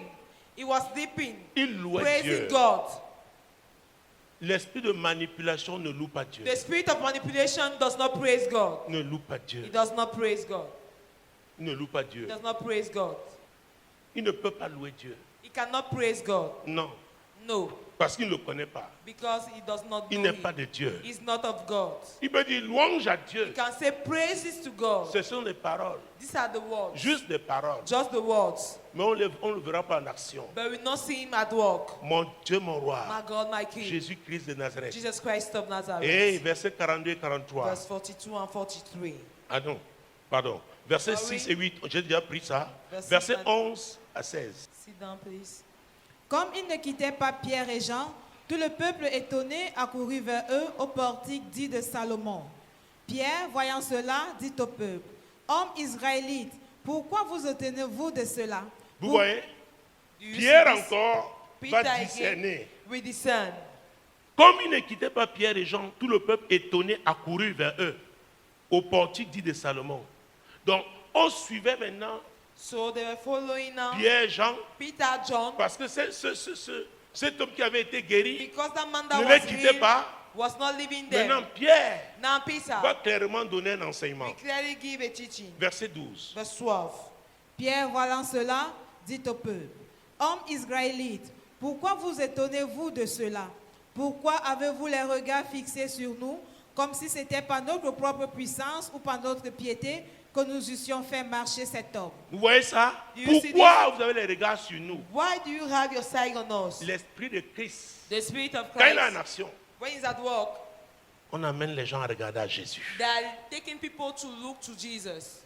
He was leaping, Il louait praising Dieu. God. L'esprit de manipulation ne loue pas Dieu. The spirit of manipulation does not praise God. Ne loue pas Dieu. It does not praise God. Ne loue pas Dieu. It does not praise God. Il ne peut pas louer Dieu. He cannot praise God. Non, No, parce qu'il ne le connaît pas. because he does not Il know n'est him. pas de Dieu. He's not of God. Il peut dire louange à Dieu. He can say praises to God. Ce sont des paroles. These are the words. Juste des paroles. Just the words. Mais on ne le verra pas en action. But we will not see him at work. Mon Dieu, mon My roi. God, my King. Jésus-Christ de Nazareth. Jesus Christ of Nazareth. Et verset 42 et 43. Verse 42 and 43. Ah non, pardon. Verset Sorry. 6 et 8, j'ai déjà pris ça. Verset Verset 6 11 à 16. Sit down, please. Comme ils ne quittaient pas Pierre et Jean, tout le peuple étonné accourut vers eux au portique dit de Salomon. Pierre, voyant cela, dit au peuple, « Hommes israélites, pourquoi vous étonnez-vous de cela ?» Vous voyez, Do you Pierre see this? encore Peter va again. discerner. We discern. Comme ils ne quittaient pas Pierre et Jean, tout le peuple étonné accourut vers eux au portique dit de Salomon. Donc, on suivait maintenant So they were following now Pierre, Jean, Peter, John, parce que cet homme qui avait été guéri because that man that ne was les quittait healed pas. was not living there. Maintenant, Pierre Now Peter va clairement donner un enseignement. will clearly give a teaching. Verset 12. Verse 12. Pierre, voyant cela, dit au peuple, « Hommes israélites, pourquoi vous étonnez-vous de cela? Pourquoi avez-vous les regards fixés sur nous, comme si c'était par notre propre puissance ou par notre piété que nous eussions fait marcher cet homme? Vous voyez ça? Do you see Pourquoi vous avez les regards sur nous? Why do you have your sight on us? L'esprit de Christ, The Spirit of quand il est en Christ, action, when he's at work, on amène les gens à regarder à Jésus. they are taking people to look to Jesus.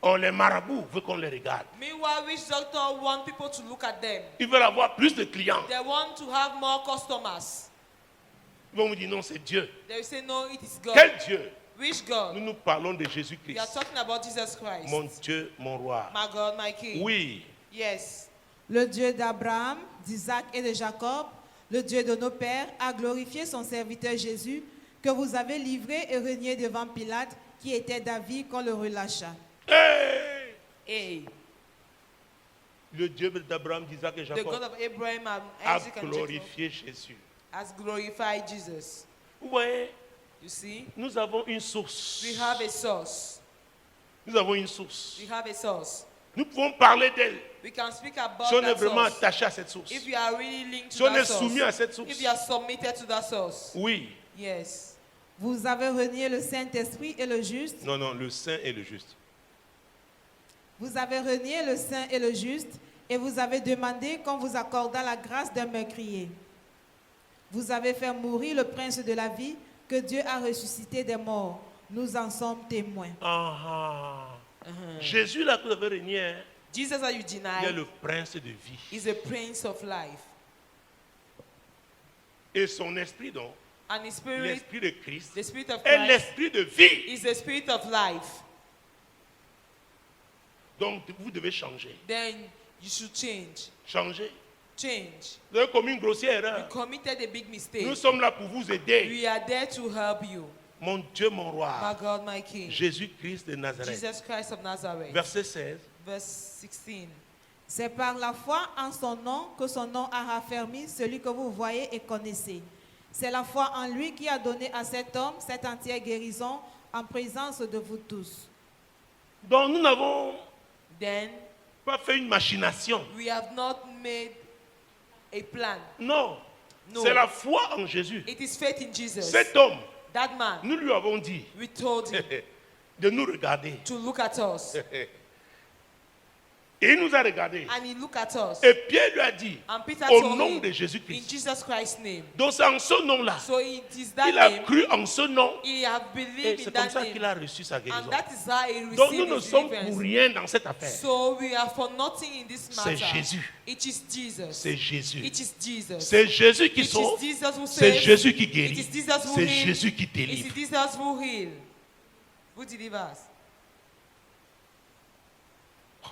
Or, les marabouts veulent qu'on les regarde. Meanwhile, witch doctor want people to look at them. Ils veulent avoir plus de clients. They want to have more customers. Ils vont vous dire non, c'est Dieu. They will say, no, it is God. Quel Dieu? Which God? Nous parlons de We are Jésus-Christ. talking about Jesus Christ. Mon Dieu, mon roi. My God, my King. Oui, Yes. Le Dieu d'Abraham, d'Isaac et de Jacob, le Dieu de nos pères, a glorifié son serviteur Jésus, que vous avez livré et renié devant Pilate, qui était d'avis qu'on le relâcha. hey! Hey, Le Dieu d'Abraham, d'Isaac et the God Jacob of Abraham and a Isaac and Jacob glorifié Jésus. has glorified Jesus. Vous voyez, You see, nous avons une source. we have a source. Nous avons une source. We have a source. Nous pouvons parler d'elle We can speak about si on est that vraiment source. attaché à cette source. If you are really linked to Si on that est source. soumis à cette source. If you are submitted to that source. Oui. Yes. Vous avez renié le Saint-Esprit et le juste. Non, non, le saint et le juste. Vous avez renié le Saint et le juste, et vous avez demandé qu'on vous accordât la grâce d'un meurtrier. Vous avez fait mourir le prince de la vie, que Dieu a ressuscité des morts. Nous en sommes témoins. Ah, ah. Jésus, là, que vous avez régné, hein, Jesus that you il est deny le prince de vie. is a prince of life. Et son esprit, donc, And his spirit, l'esprit de Christ, the spirit of est Christ, l'esprit de vie. is the spirit of life. Donc, vous devez changer. Then you should change. Changer. Change. Vous avez commis une grossière You erreur. committed a big mistake. Nous sommes là pour vous aider. We are there to help you. Mon Dieu, mon My roi. God, my King. Jésus-Christ de Nazareth. Jesus Christ of Nazareth. Verset 16. Verse 16. C'est par la foi en son nom que son nom a raffermi celui que vous voyez et connaissez. C'est la foi en lui qui a donné à cet homme cette entière guérison en présence de vous tous. Donc, nous n'avons Then pas fait une machination. we have not made a plan. Non. No. C'est la foi en Jésus. It is faith in Jesus. Cet homme, That man, nous lui avons dit we told him de nous regarder. to look at us. Et il nous a regardés. And he looked at us. Et Pierre lui a dit, And Peter au told nom him, de in Jésus-Christ. Jesus Christ's name. Donc c'est en ce nom-là. So it is that Il a name. cru en ce nom. He have Et believed in c'est comme that ça name. qu'il a reçu sa guérison. And that is how he Donc received nous ne his sommes deliverance. pour rien dans cette affaire. So we are for nothing in this C'est matter. Jésus. It is Jesus. C'est Jésus. It is Jesus. C'est Jésus qui It sauve. is Jesus who C'est saves. Jésus qui It guérit. is Jesus who C'est heals. Jésus qui It délivre. is Jesus who heal. Who delivers?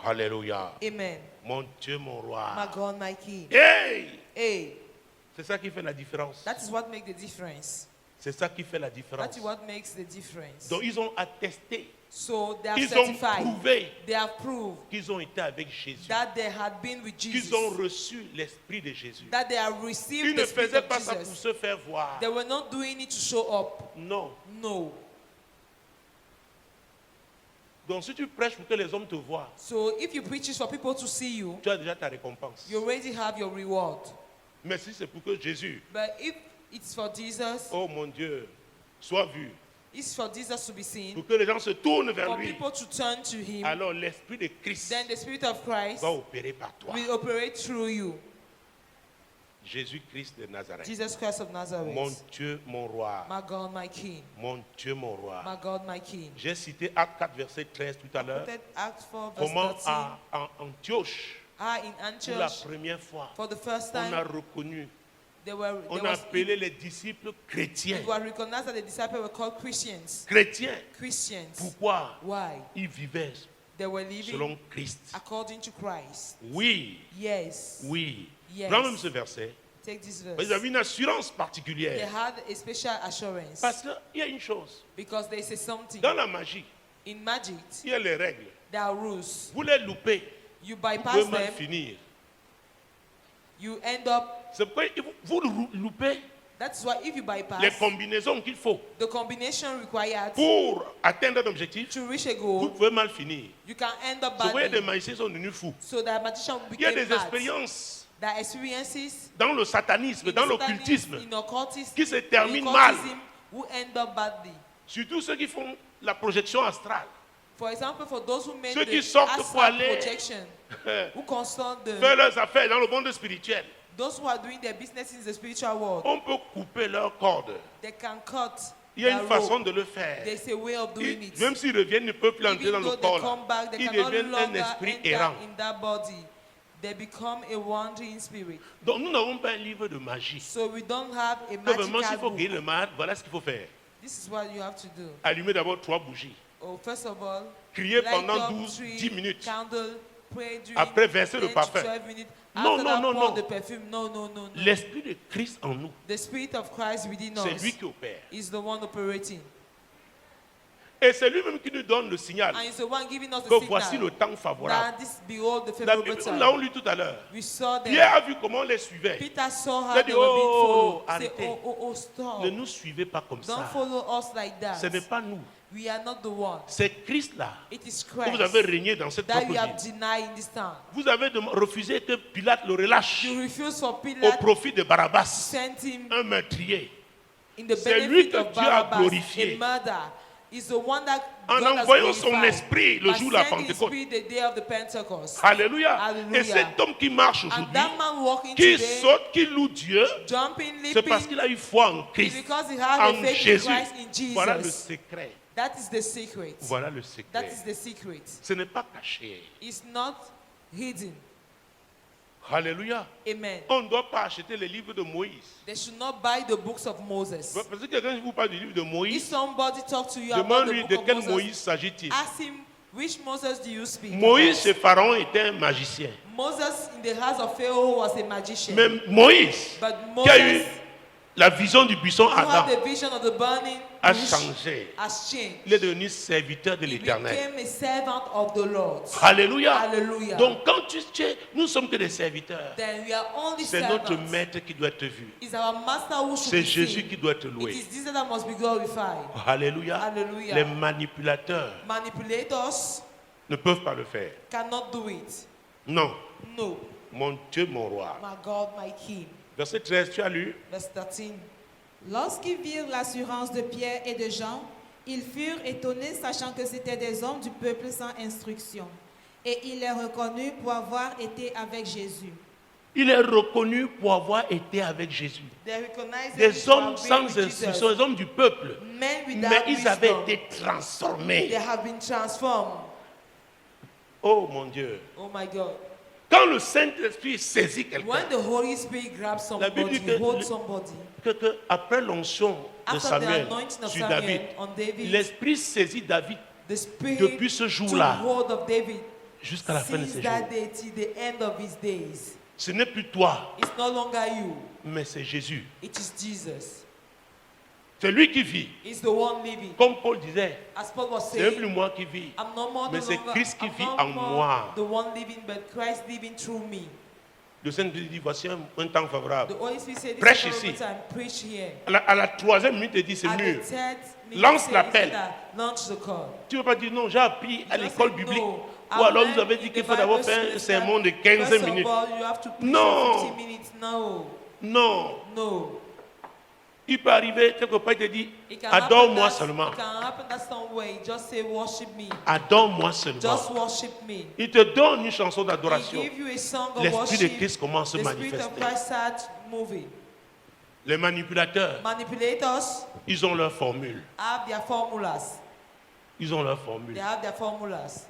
Alléluia. Amen. Mon Dieu, mon My roi. God, my King. Hey! Hey, C'est ça qui fait la différence. that is what makes the difference. C'est ça qui fait la That différence. is what makes the difference. Donc ils ont attesté, So they have ils ont certified, prouvé they have proved qu'ils ont été avec Jésus. that they had been with Jesus, Qu'ils ont reçu l'esprit de Jésus. that they have received Ils ne the Spirit faisaient of pas ça pour Jesus. se faire voir. They were not doing it to show up. Non. No. Donc si tu prêches pour que les hommes te voient, So if you preach it for people to see you, tu as déjà ta récompense. you already have your reward. Mais si c'est pour que Jésus, But if it's for Jesus, oh mon Dieu, soit vu, it's for Jesus to be seen, pour que les gens se tournent vers for lui, people to turn to Him, alors l'esprit de Christ then the Spirit of Christ va opérer par toi. will operate through you. Jésus-Christ de Nazareth. Jesus Christ of Nazareth. Mon Dieu, mon roi. My God, my King. Mon Dieu, mon roi. My God, my King. J'ai cité Acte 4, verset 13 tout à l'heure. Quoted Acts 4, verse Comment 13. à Antioche, In pour la Antioch, première fois, for the first on a time, reconnu, it on a appelé les disciples chrétiens. was recognized that the disciples were called Christians. Chrétiens. Christians. Pourquoi? Why? Ils vivaient They were living selon Christ. according to Christ. Oui, Yes. oui. Yes. Prends même ce verset. Take this Ils verse. avaient une assurance They particulière. had a special assurance Parce qu'il y a une chose. because they say something. Dans la magie, In magic, il y a les règles. there are rules. Vous les loupez, You vous pouvez bypass mal them, finir. you end up. C'est pourquoi vous loupez That's why if you les bypass combinaisons qu'il faut the combination required pour atteindre un objectif, to reach a vous goal, pouvez mal finir. you can end up Vous voyez, des badly. magiciens sont devenus fous. So the magician Il y a became des mad. expériences that experiences dans le satanisme, in dans satanism, l'occultisme, in occultism, qui se in terminent mal. occultism, who end up badly. Surtout ceux qui font la projection astrale. For example, for those who make Ceux qui the sortent pour astral aller projection, who consult faire the, leurs affaires dans le monde spirituel. those who are doing their business in the spiritual world, On peut couper leurs cordes. they can cut Il y a their une façon rope. de le faire. There's a way of doing it. Même s'ils reviennent, ils ne peuvent plus entrer Even dans though le they corps. come back, they Ils cannot deviennent un longer esprit enter errant. in that body. They become a wandering spirit. Donc nous n'avons pas un livre de magie. So we don't have a Que vraiment, s'il magical faut book. guérir le malade, voilà ce qu'il faut faire. This is what you have to do. Allumer d'abord 3 bougies. Oh, first of all, Crier light pendant up 10 minutes. candle, pray during Après, verser le 10 to parfum. 12 minutes. Non, After non, that, non, pour non. the perfume. No, no, no, no. L'esprit de Christ en nous, The Spirit of Christ within c'est us lui qui opère. is the one operating. Et c'est lui-même qui nous donne le signal And it's the one giving us the que voici le signal temps favorable. that this, behold, the La favorable Bible, nous l'avons time. lu tout à l'heure. We saw them. Pierre a vu comment on les suivait. Peter saw Il how a they dit, were being oh, followed. Say, arrêtez. oh, stop. Ne nous suivez pas comme Don't ça. follow us like that. Ce n'est pas nous. We are not the one. C'est Christ là It is que vous Christ avez régné dans cette that propre you have ville. denied in this town. Vous avez refusé que Pilate le relâche You refuse for au Pilate profit de Barabbas, sent him un meurtrier. in the C'est lui benefit que of Dieu a Barabbas, glorifié. a murder. Is the one that En God has envoyant son glorified esprit le by jour de la sending his Pentecôte. spirit the day of the Pentecost. Alléluia. Alléluia. Et cet homme qui marche And aujourd'hui, that man walking qui today, saute, qui loue Dieu, jumping, c'est parce leaping, qu'il a eu foi en is Christ, because he had en a faith in Jésus. Christ in Jesus. Voilà le secret. That is the secret. Voilà le That secret. is the secret. Ce n'est pas caché. It's not hidden. Alléluia. Amen. On ne doit pas acheter les livres de Moïse. They should not buy the books of Moses. Parce que quelqu'un vous parle du livre de If Moïse, somebody talk to you about demande-lui the de book quel of Moïse Moses, s'agit-il. ask him, which Moses do you speak Moïse about? chez Pharaon était un magicien. Moses in the house of Pharaoh was a magician. Mais Moïse, But qui a eu Moses, la vision du buisson who had Adam, the vision of the burning a bush, changé. has changed. Il est devenu serviteur de He l'Éternel. became a servant of the Lord. Alléluia. Hallelujah. Donc quand nous sommes que des serviteurs. Then we are only C'est notre servants. maître qui doit être vu. It's our master who should C'est be Jésus seen. qui doit être It loué. is Jesus that must be glorified. Alléluia. Hallelujah. Les manipulateurs Manipulators ne peuvent pas le faire. cannot do it. Non. No. Mon Dieu, mon roi. My God, my King. Verset 13, tu as lu. Verse 13. Lorsqu'ils virent l'assurance de Pierre et de Jean, ils furent étonnés, sachant que c'étaient des hommes du peuple sans instruction. Et ils les reconnurent pour avoir été avec Jésus. Il est reconnu pour avoir été avec Jésus. They recognized Des them hommes for sans being with instruction, Jesus. des hommes du peuple. Men without Mais ils avaient wisdom. été transformés. They have been transformed. Oh mon Dieu. Oh my God. Quand le Saint-Esprit saisit quelqu'un, When the Holy Spirit grabs La Bible somebody, dit que holds somebody, que après l'onction de after the Samuel anointing of sur Samuel David, on David, l'Esprit saisit David the Spirit depuis ce took jour-là hold of David jusqu'à la fin de since ses jours. that day till the end of his days. Ce n'est plus toi, It's no longer you, mais c'est Jésus. it is Jesus. C'est lui qui vit. It's the one living. Comme Paul disait, As Paul was ce n'est plus saying, moi qui vis. I'm no more Mais the c'est longer, Christ qui I'm vit not en more moi. the one living, but Christ living through me. Le Saint-Esprit dit, voici un temps favorable. The Holy Spirit said, Prêche this is ici. the time, preach here. À la troisième minute, il dit, c'est At mieux. the third minute, Lance said, l'appel. launch the call. Tu ne veux pas dire, non, j'ai appris à Just l'école say biblique. no. Ou alors Amen. vous avez dit qu'il faut d'abord faire un sermon de 15 First minutes. of all, you have to preach Non. for 50 minutes. No, Non. no. Il peut arriver, quelque part, il te dit, It can adore-moi happen seulement. It can happen that some way. Just say worship me. Adore-moi seulement. Just worship me. Il te donne une chanson He d'adoration. give you a song of L'Esprit de worship. Christ commence à se The Spirit of manifester. Christ starts moving. Les manipulateurs, Manipulators ils ont leur formule. have their formulas. Ils ont leur They formule. have their formulas.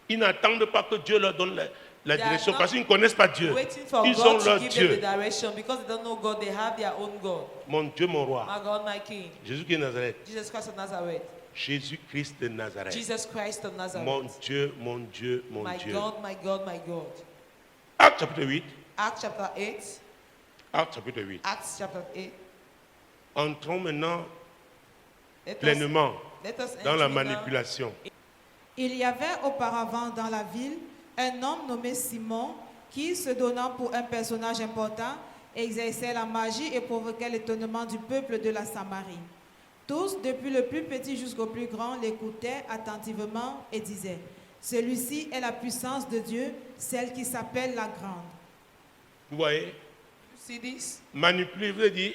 Ils n'attendent pas que Dieu leur donne la They are direction not parce qu'ils ne connaissent pas Dieu. Waiting for Ils ont God leur to give them the Dieu. direction because they don't know God. They have their own God. Mon Dieu, mon roi. My God, my King. Jésus qui est Nazareth. Jesus Christ of Nazareth. Jésus-Christ de Nazareth. Jesus Christ of Nazareth. Mon Dieu, mon Dieu, mon My Dieu. God, my God, my God. Acte chapitre 8. Acts chapter 8. Acte chapitre 8. Acts chapter 8. Entrons maintenant Let us, pleinement let us dans la enter now. manipulation. Il y avait auparavant dans la ville un homme nommé Simon qui, se donnant pour un personnage important, exerçait la magie et provoquait l'étonnement du peuple de la Samarie. Tous, depuis le plus petit jusqu'au plus grand, l'écoutaient attentivement et disaient: Celui-ci est la puissance de Dieu, celle qui s'appelle la grande. Vous voyez? You see this? Manipuler, veut dire,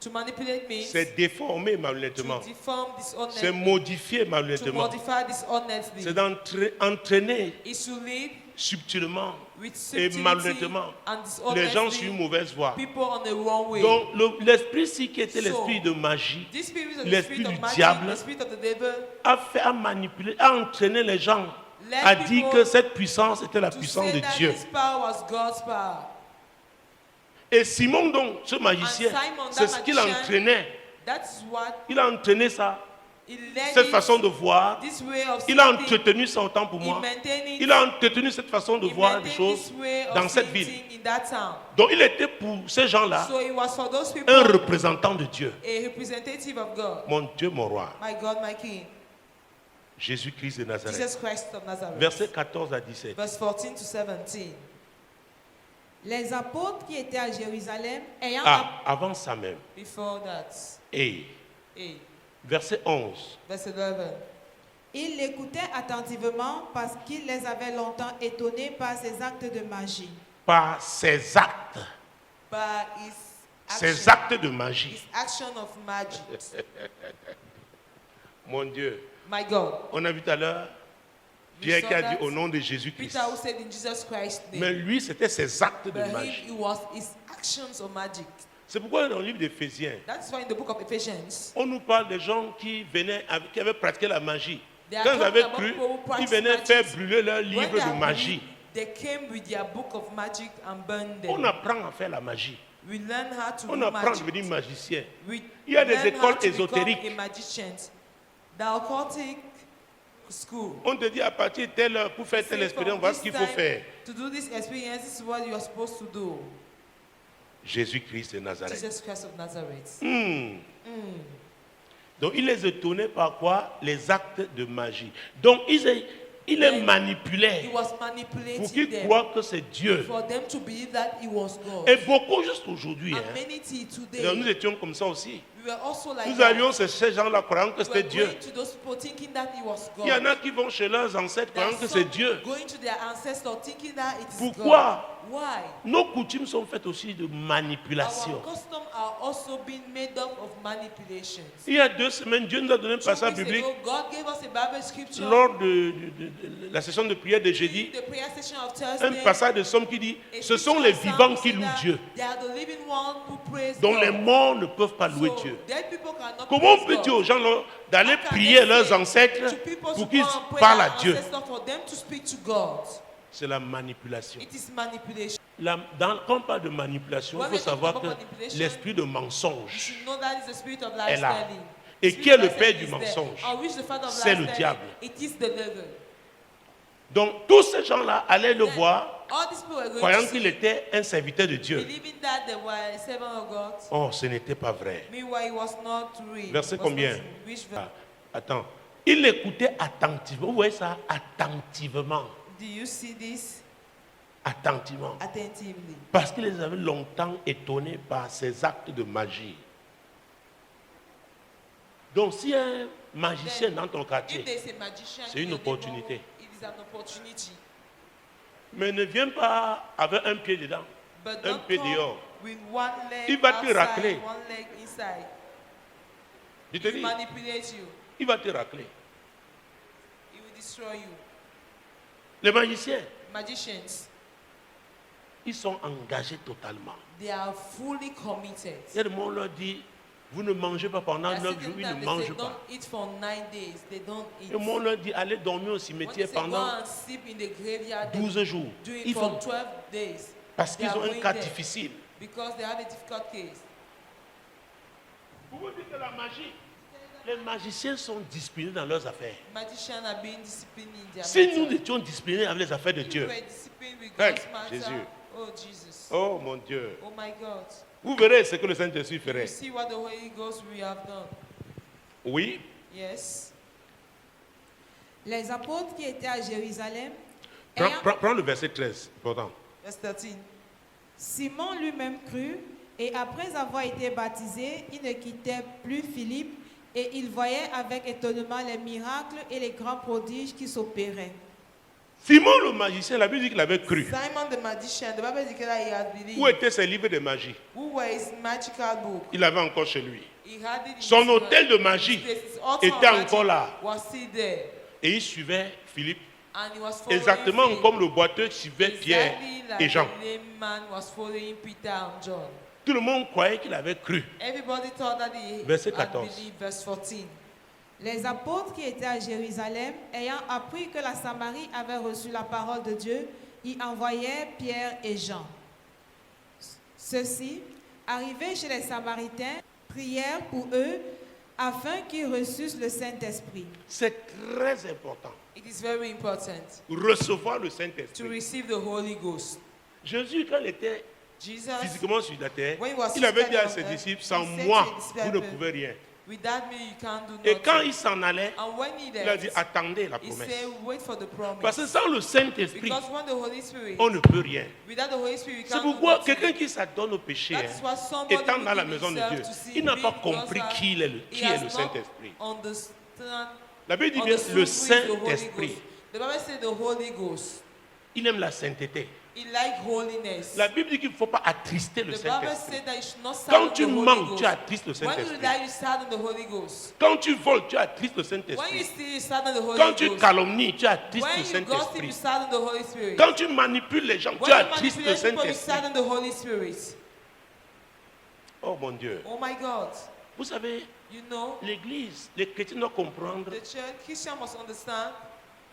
To manipulate means c'est déformer malhonnêtement. to deform C'est dishonestly, modifier to malhonnêtement. modify dishonestly. C'est d'entraîner It's to lead subtilement with et subtlety malhonnêtement and les gens sur une dishonestly mauvaise voie. people on the wrong way. Donc l'esprit ci qui était So, l'esprit de magie This spirit of the l'esprit spirit du of magic, diable the spirit of the devil, a manipuler, a entraîné les gens Let à dire people que cette puissance était la to puissance say de that Dieu. this power was God's power. Et Simon donc, ce magicien, And Simon, c'est that ce qu'il magician, entraînait. That's what Il a entraîné ça, he led cette it, façon de voir. this way of Il a seeing entretenu ça autant pour things, moi. he maintained it, Il a entretenu cette façon de he voir les maintained choses this way of dans cette seeing ville. things in that town. Donc il était pour ces gens-là So it was for those people un représentant de Dieu. a representative of God. Mon Dieu, mon roi, My God, my King. Jésus-Christ de Nazareth. Jesus Christ of Nazareth. Versets 14 à 17. Verse 14 to 17. Les apôtres qui étaient à Jérusalem, ayant Avant ça même. Before that, Et, A, verset 11. verse 11. ils l'écoutaient attentivement parce qu'il les avait longtemps étonnés par ses actes de magie. Par ses actes. By his Ses action, actes de magie. his action of magic. Mon Dieu. My God. On a vu tout à l'heure Pierre qui a dit au nom de Jésus-Christ. Peter who said in Jesus Christ's name. Mais lui, c'était ses actes de But him, magie. it was his actions of magic. C'est pourquoi dans le livre d'Éphésiens, That's why in the book of Ephesians, on nous parle des gens qui venaient, qui avaient pratiqué la magie. They are Quand ils talking avaient about cru, people who ils practice venaient magic. faire brûler leur when livre they de are magie. believed, they came with their book of magic and burned them. On apprend à faire la magie. We learn how to On do apprend à magic. devenir magicien. We Il y a des learn écoles how to become ésotériques. a magician. The occultic school. On te dit à partir de telle heure, pour faire telle Say, expérience, from voilà this ce qu'il faut time, faire. To do this experience, this is what you are supposed to do. Jésus-Christ de Nazareth. Jesus Christ of Nazareth. Donc il les étonnait par quoi? Les actes de magie. Donc il les manipulait He was pour manipulating qu'ils them croient que c'est Dieu. for them to believe that he was God. Et beaucoup juste aujourd'hui, And hein, many today, nous étions comme ça aussi. we were also like Nous that. avions ces gens-là croyant que We c'était were Dieu. going to those people thinking that he was God. Il y en a qui vont chez leurs ancêtres There are croyant que some c'est Dieu. going to their ancestors thinking that it is Pourquoi? God. Why? Nos coutumes sont faites aussi de manipulation. Our customs are also being made up of manipulations. Il y a 2 semaines, Dieu nous a donné un 2 passage weeks biblique ago, God gave us a Bible scripture lors de la session de prière de jeudi. in the prayer session of Un Thursday. passage de Somme qui dit A ce sont scripture les of Psalm vivants who qui say louent that Dieu, They are the living one who praise dont God. les morts ne peuvent pas louer So, Dieu. dead people cannot Comment on praise peut God. dire aux gens là, d'aller How can prier they leurs say ancêtres to people to pour go qu'ils and pray parlent à their Dieu? ancestors for them to speak to God? C'est la manipulation. It is manipulation. Quand on parle de manipulation, il When faut we talk savoir about que manipulation, l'esprit de You mensonge should know that is the spirit of est là. life-telling. Et The qui est spirit le of père life-telling du is there. mensonge? On which the father of C'est le life-telling, diable. It is the devil. Donc tous ces gens-là allaient le Then, voir all these people were going croyant to qu'il see, était un serviteur de Dieu. believing that they were a servant of God. Oh, ce n'était pas vrai. Meanwhile, it was not real. Verset It was combien? not which verse? Attends. Il l'écoutait attentivement. Vous voyez ça? Attentivement. Do you see this? Attentivement. Attentively. Parce qu'il les avait longtemps étonnés par ses actes de magie. Donc, s'il y a un magicien dans ton If quartier, there's a magician c'est une in your opportunité. neighborhood, it is an opportunity. mais ne viens pas avec un pied dedans, But un don't pied come dehors. with one leg Il va te outside, racler. one leg inside. Je te He dis, manipulate you. il va te racler. He will destroy you. Les magiciens, Magicians, ils sont engagés totalement. they are fully committed. Il y a des moments où on leur dit, vous ne mangez pas pendant There are 9 jours, certain ils times ne they mangent say, pas. don't eat for 9 days. They don't eat. Et au moment où on leur dit, allez dormir au When they cimetière say, go pendant and sleep in the graveyard, they 12 jours. do it Ils for font 12 days. parce They qu'ils are ont un going cas there difficile. because they have a difficult case. Vous vous dites que la magie, les magiciens sont disciplinés dans leurs affaires. Magicians are being disciplined in their Si nous matter. étions disciplinés avec les affaires de If Dieu, we were disciplined with Hey, God's matter, Jésus. oh Jesus, oh mon Dieu, oh my God, vous verrez ce que le Saint-Esprit you ferait. see what the Holy Ghost will have done. Oui, Yes. Les apôtres qui étaient à Jérusalem, prends le verset 13, important. Verse 13. Simon lui-même crut, et après avoir été baptisé, il ne quittait plus Philippe, et il voyait avec étonnement les miracles et les grands prodiges qui s'opéraient. Simon le magicien, la Bible dit qu'il avait cru. Simon the magician, the Bible declares that he had Où believed. étaient ses livres de magie? Who were his magical book? Il avait encore chez lui. He had it in Son his hôtel de his magie place. His altar of était magic encore là. was still there. Et il suivait Philippe, And he was following exactement Philip. comme le boiteux suivait Pierre Exactly like et Jean. the lame man was following Peter and John. Tout le monde croyait qu'il avait cru. Everybody thought that he Verset had 14. believed. Verse 14. Les apôtres qui étaient à Jérusalem, ayant appris que la Samarie avait reçu la parole de Dieu, y envoyaient Pierre et Jean. Ceux-ci, arrivés chez les Samaritains, prièrent pour eux afin qu'ils reçussent le Saint-Esprit. C'est très important. It is very important Recevoir le to Saint-Esprit. receive the Holy Ghost. Jésus, quand il était Jesus, physiquement sur la terre, when he was il avait dit à physically ses on earth, disciples, he sans said moi, to his vous ne disciples, pouvez rien. without me you can't do Et nothing. quand il s'en allait, And when he il a dit, left, attendez la he promesse. said, wait for the promise. Parce que sans le Saint-Esprit, Because when the Holy Spirit, on ne peut rien. without the Holy Spirit, you C'est can't do pourquoi nothing. quelqu'un qui s'adonne au péché, That is why somebody étant dans la who maison de himself Dieu, to see il n'a pas being compris closer, qui est he le has not Saint-Esprit. understand- La Bible dit bien understood le who is the Holy Saint-Esprit. Ghost. The Bible says the Holy Ghost. Il aime la sainteté. He like holiness. La Bible dit qu'il ne faut pas attrister le The Bible Saint-Esprit. said that you should not Quand sadden tu the Holy manques, Ghost. tu attristes le When you Saint-Esprit. lie, you sadden the Holy Ghost. Quand tu voles, tu attristes le When you Saint-Esprit. steal, you sadden the Holy Quand tu Ghost. calomnies, tu attristes When le you gossip, Saint-Esprit. you sadden the Holy Spirit. Quand tu manipules les gens, tu When you attristes le manipulate people, you Saint-Esprit. sadden the Holy Spirit. Oh mon Dieu. Oh my God. Vous savez, You know, l'Église, les chrétiens doivent comprendre the church, Christian must understand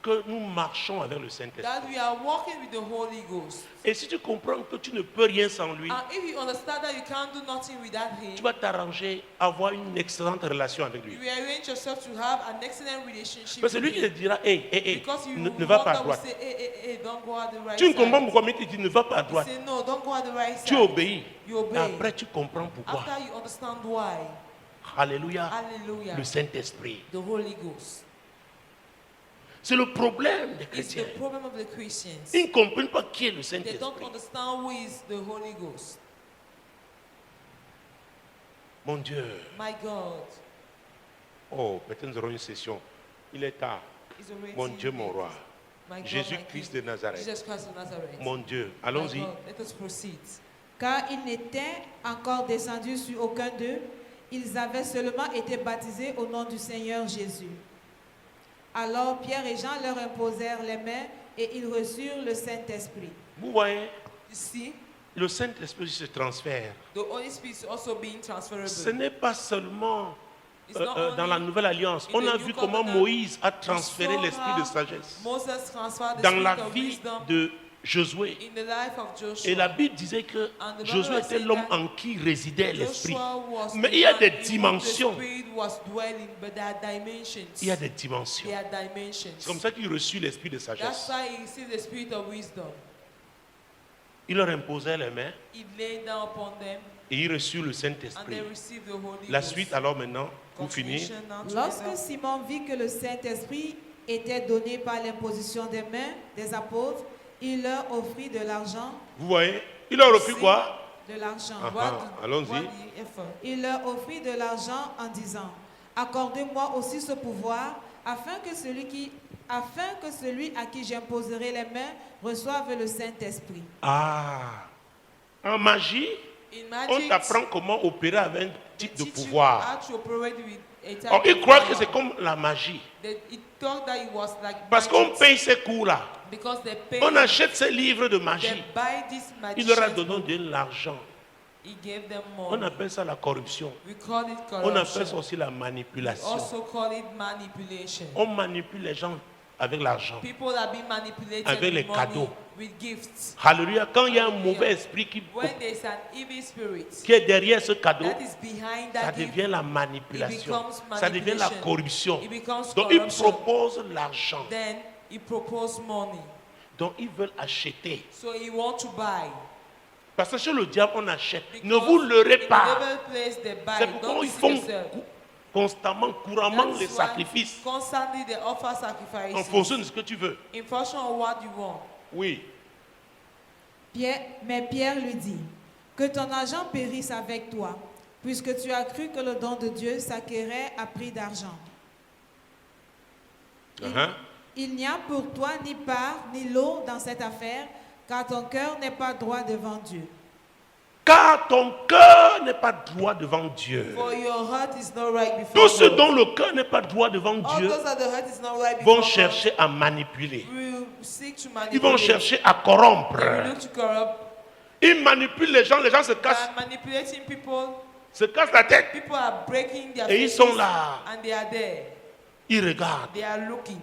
que nous marchons avec le Saint-Esprit. that we are walking with the Holy Ghost. Et si tu comprends que tu ne peux rien sans lui, And if you understand that you can't do nothing without tu Him, vas t'arranger à avoir une excellente relation avec lui. you arrange yourself to have an excellent relationship Parce que with lui qui te Him. dira, hey, hey, hey, Because you ne va pas à will droite. say, hey, don't go at the right Tu ne comprends side. pourquoi, mais tu dis, ne va pas à You droite. say, no, don't go at the right Tu side. obéis. You Et obey. après, tu comprends pourquoi. After you understand why. Alléluia. Hallelujah. Le Saint-Esprit. The Holy Ghost. C'est le problème des It's chrétiens. the problem of the Christians. Ils ne comprennent pas qui est le They don't Saint-Esprit. understand who is the Holy Ghost. Mon Dieu. My God. Oh, peut-être nous aurons une session. Il est tard. Is already Mon Dieu, mon roi. My God, Jésus-Christ my de King. Nazareth. Jesus Christ of Nazareth. Mon Dieu. My Allons-y. God, let us proceed. Car ils n'étaient encore descendus sur aucun d'eux, ils avaient seulement été baptisés au nom du Seigneur Jésus. Alors Pierre et Jean leur imposèrent les mains et ils reçurent le Saint-Esprit. Vous voyez, You see, le Saint-Esprit se transfère. the Holy Spirit is also being transferable. Ce n'est pas seulement It's not dans only la Nouvelle Alliance. in On the a New vu comment Covenant. Moïse a We transféré saw l'esprit de how sagesse Moses transferred the dans spirit la of vie wisdom de Josué. in the life of Joshua. Et la Bible disait que And the Bible Josué était said l'homme that en qui résidait l'esprit. Joshua was Mais the il y a man des in whom dimensions. The spirit was dwelling, but there are dimensions. Il y a des dimensions. There are dimensions. C'est comme ça qu'il reçut l'esprit de That's sagesse. why he received the spirit of wisdom. Il leur imposait les mains He laid down upon them et il reçut le and Saint-Esprit. they received the Holy La Ghost. suite alors maintenant, pour finir, Continuation now to Lorsque result. Simon vit que le Saint-Esprit était donné par l'imposition des mains des apôtres, il leur offrit de l'argent. vous voyez, il leur offrit quoi? De l'argent. Ah. What did- allons-y. what did he offer? Il leur offrit de l'argent en disant, accordez-moi aussi ce pouvoir, afin que celui à qui j'imposerai les mains reçoive le Saint-Esprit. Ah, en magie, In on magic, t'apprend comment opérer avec un they type de teach you pouvoir. how to operate with a type Or, il of croit que power. c'est comme la magie. He thought that it was like Parce qu'on magic. paye ces cours-là. Because they pay, On achète ces livres de they magie. buy this Il leur a magician's book. donné de l'argent. He gave them On money. appelle ça la corruption. We call it On appelle ça corruption. aussi la We manipulation. also call it manipulation. On manipule les gens avec l'argent. People are being manipulated Avec les with money, cadeaux. with gifts. Alléluia. Quand il y a un mauvais esprit qui When there's an evil spirit est derrière ce cadeau, that is behind ça that devient gift, la it manipulation. becomes Ça devient la manipulation. corruption. It becomes Donc ils corruption. proposent l'argent. Then he proposed money. Donc ils veulent acheter. So he want to buy. Parce que chez le diable, on achète. Because Ne vous leurrez in pas. the devil place they buy. C'est pourquoi Don't ils deceive font yourself. constamment, couramment That's les why sacrifices constantly they offer en sacrifices fonction de ce que tu veux. in function of what you want. Oui. Mais Pierre lui dit, que ton argent périsse avec toi, puisque tu as cru que le don de Dieu s'acquérait à prix d'argent. Uh-huh. Il n'y a pour toi ni part ni lot dans cette affaire, car ton cœur n'est pas droit devant Dieu. Car ton cœur n'est pas droit devant Dieu. For your heart is not right before Tous ceux God. dont le cœur n'est pas droit devant All Dieu those that the heart is not right before vont God chercher à manipuler. will seek to Ils vont manipulate. chercher à corrompre. They will look to corrupt. Ils manipulent les gens se cassent, By manipulating people, se cassent la tête. people are breaking their Et ils faces sont là. and they are there. Ils regardent. They are looking.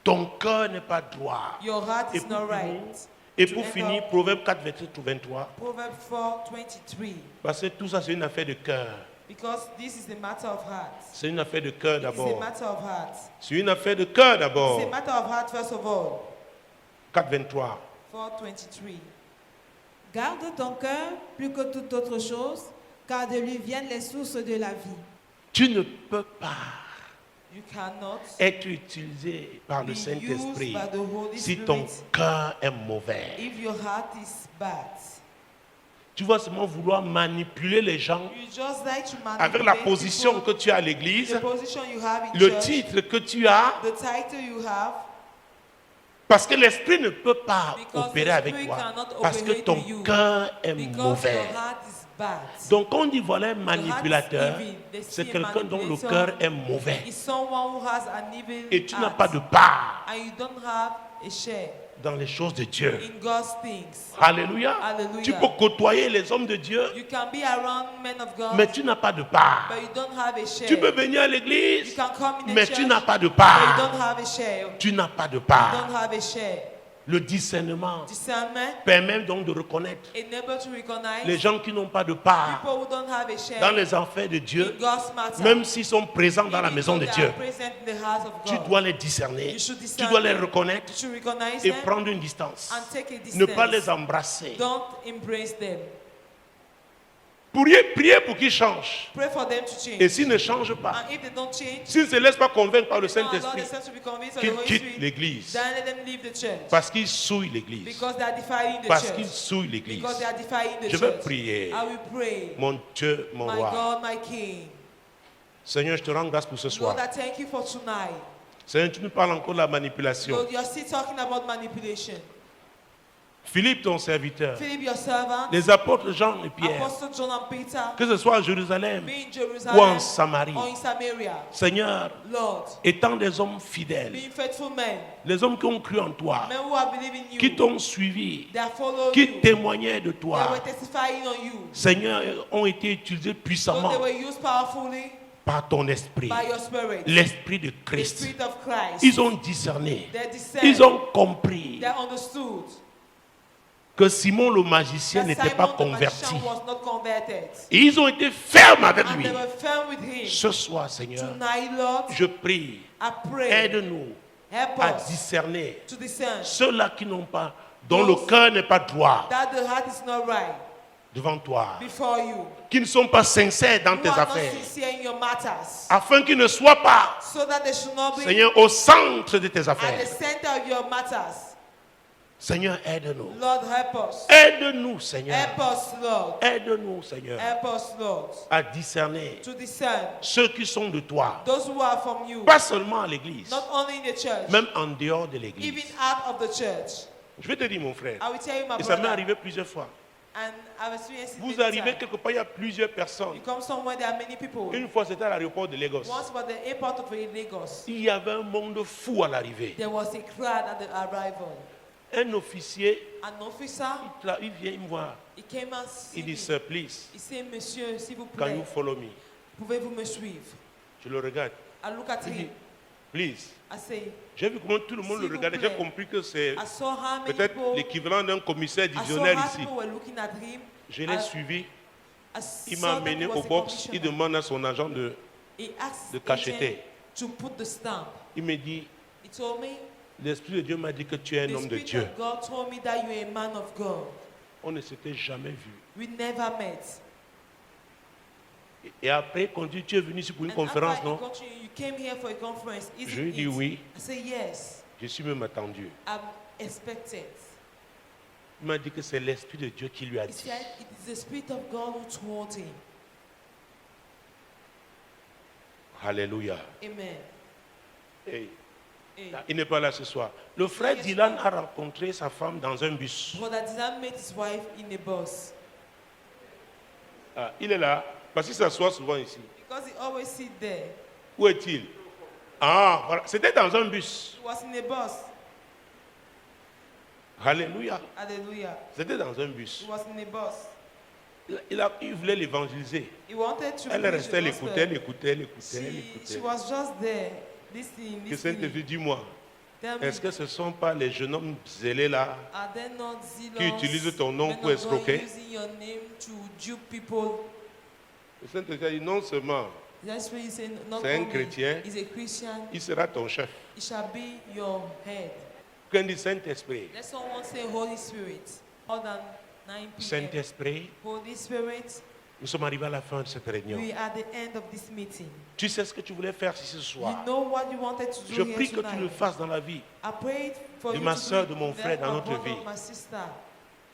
Ton cœur n'est pas droit. Your heart Et is not right. Et pour finir, Proverbe 4, verset 23. Proverbs 4:23. Parce que tout ça, c'est une affaire de cœur. Because this is a matter of heart. C'est une affaire de cœur It's a d'abord. matter of heart. C'est une affaire de cœur d'abord. It's a matter of heart first of all. 4, 23. 4:23. Garde ton cœur plus que toute autre chose, car de lui viennent les sources de la vie. Tu ne peux pas You cannot être utilisé par le be Saint-Esprit used by the Holy si Spirit ton cœur est mauvais. if your heart is bad. Tu vas seulement vouloir manipuler les gens You just like to avec la manipulate position people, que tu as à the l'église, position you have in le church, titre que tu as, the title you have, parce que l'Esprit ne peut pas because opérer the avec Spirit toi, cannot parce que operate ton to you, cœur est because mauvais. your heart is bad. Donc quand on dit voilà un manipulateur, evil. They see c'est a quelqu'un dont le manipulator. cœur est mauvais. It's someone who has an evil Et tu n'as heart, pas de part and you don't have a share dans les choses de Dieu. in God's things. Alléluia. Hallelujah. Tu peux côtoyer les hommes de Dieu, You can be around men of God, mais tu n'as pas de part. but you don't have a share. Tu peux venir à You l'église, can come in the mais church, tu n'as pas de but you part. don't have a share. Tu n'as pas de You part. don't have a share. Le discernement Discernment permet donc de reconnaître enable to recognize les gens qui n'ont pas de part people who don't have a share dans les affaires de Dieu, in God's matter. même s'ils sont présents dans la Even maison though de they Dieu. are present in the house of Tu God. dois les discerner, You should tu discern dois les them. reconnaître You should recognize et them prendre une distance. and take a Ne pas distance. les embrasser. Don't embrace them. Priez pour qu'ils changent. Pray for them to change. Et s'ils ne changent pas, And if they don't change, s'ils ne se laissent pas convaincre par le don't allow Saint-Esprit, themselves to be convinced of the qu'ils Holy quittent Spirit, l'église. then let them leave the church. Parce qu'ils souillent l'église. Because they are defying the Parce qu'ils church. souillent l'église. Because they are defying the Je vais church. prier. I will pray. Mon Dieu, mon My roi. God, my King. Seigneur, je te rends grâce pour ce soir. Lord, I thank you for tonight. Seigneur, tu nous parles encore de la manipulation. Lord, you are still talking about manipulation. Philippe, ton serviteur, Philip, your servant, les apôtres Jean et Pierre, Apostle John and Peter, que ce soit à Jérusalem be in ou Jerusalem en Samarie, or in Samaria. Seigneur, Lord, étant des hommes fidèles, being faithful men, les hommes qui ont cru en toi, men who have believed in qui you, t'ont suivi, they have followed qui you, témoignaient de they toi, were testifying on you. Seigneur, ont été utilisés So puissamment they were used powerfully par ton esprit, by your spirit, l'esprit de the Christ. spirit of Christ. Ils ont discerné, They discerned, ils ont compris they understood que Simon le magicien that n'était pas Simon the converti. magician was not converted. Et ils ont été fermes avec And lui. they were firm with him. Ce soir, Seigneur, Tonight, Lord, je prie, I pray, aide-nous help à us discerner to discern ceux-là qui n'ont pas, dont le cœur n'est pas droit that the heart is not right devant toi, before you, qui ne sont pas sincères dans who tes are not affaires, sincere in your matters, afin qu'ils ne soient pas, so that they should not be Seigneur, au centre de tes at the affaires. center of your matters. Seigneur, aide-nous. Lord, help us. Aide-nous, Seigneur. Help us, Lord. Aide-nous, Seigneur, Help us, Lord, à discerner to discern ceux qui sont de toi, those who are from you, pas seulement à l'église, not only in the church, même en dehors de even l'église. out of the church. Je vais te dire, mon frère, I will tell you, my et ça m'est brother, arrivé plusieurs fois. and I've experienced it Vous many arrivez times. quelque part, il y a plusieurs personnes. You come somewhere, there are many people. Une fois, c'était à l'aéroport de Lagos. Once was the airport of Lagos. Il y avait un monde fou à l'arrivée. There was a crowd at the arrival. Un officier, An officer, il vient me voir. he came and see Il dit, me. Sir, please, Il dit, monsieur, s'il vous can plaît, you follow me? pouvez-vous me suivre? Je le regarde. I look at Il dit, him. please. I say, J'ai vu comment tout le monde S'il le vous regardait. J'ai plaît. compris que c'est I saw how many peut-être people, l'équivalent d'un commissaire I saw divisionnaire how ici. people were looking at him. Je l'ai I- suivi. I Il saw m'a that amené he was au a box. Il commissioner. demande à son agent de... He asked de his cacheter. agent to put the stamp. Il me dit, He told me, l'Esprit de Dieu m'a dit que tu es un the homme de Spirit Dieu. of God told me that you're a man of God. On ne s'était jamais vu. We never met. Et après, quand tu es venu ici pour une And conférence, after non? I continue, you came here for a conference, Je isn't lui dis it? oui. I say yes. Je suis même attendu. I'm expected. Il m'a dit que c'est l'Esprit de Dieu qui lui a He dit. said it is the Spirit of God who told him. Alléluia. Amen. Hey, Il n'est pas là ce soir. Le frère Dylan a rencontré sa femme dans un bus. Brother Dylan met his wife in a bus. Ah, il est là, parce qu'il s'assoit souvent ici. Because he always sit there. Où est-il? Ah, voilà. C'était dans un bus. He was in a bus. Alléluia. Hallelujah. C'était dans un bus. He was in a bus. Il voulait l'évangéliser. He wanted to Elle preach restait, the elle gospel. écoutait, elle écoutait, elle écoutait, elle She écoutait. was just there, listening, Que Saint-Esprit, listening. dis-moi, Tell me, est-ce que ce ne sont pas les jeunes hommes zélés là are they not zealous, qui utilisent ton nom men pour of God escroquer? using your name to dupe people? Le Saint-Esprit dit non seulement, That's why he said, not c'est un only chrétien, is a Christian, il sera ton chef. he shall be your head. Quand il dit Saint-Esprit, Let someone say Holy Spirit. More than 9 p.m. Saint-Esprit, Holy Spirit, nous sommes arrivés à la fin de cette réunion. we are at the end of this meeting. Tu sais ce que tu voulais faire ici ce You soir. know what you wanted to Je do prie here que tu le tonight. fasses dans la vie, I prayed for de you ma to sœur, do de mon that, frère, dans my notre brother, vie. my sister,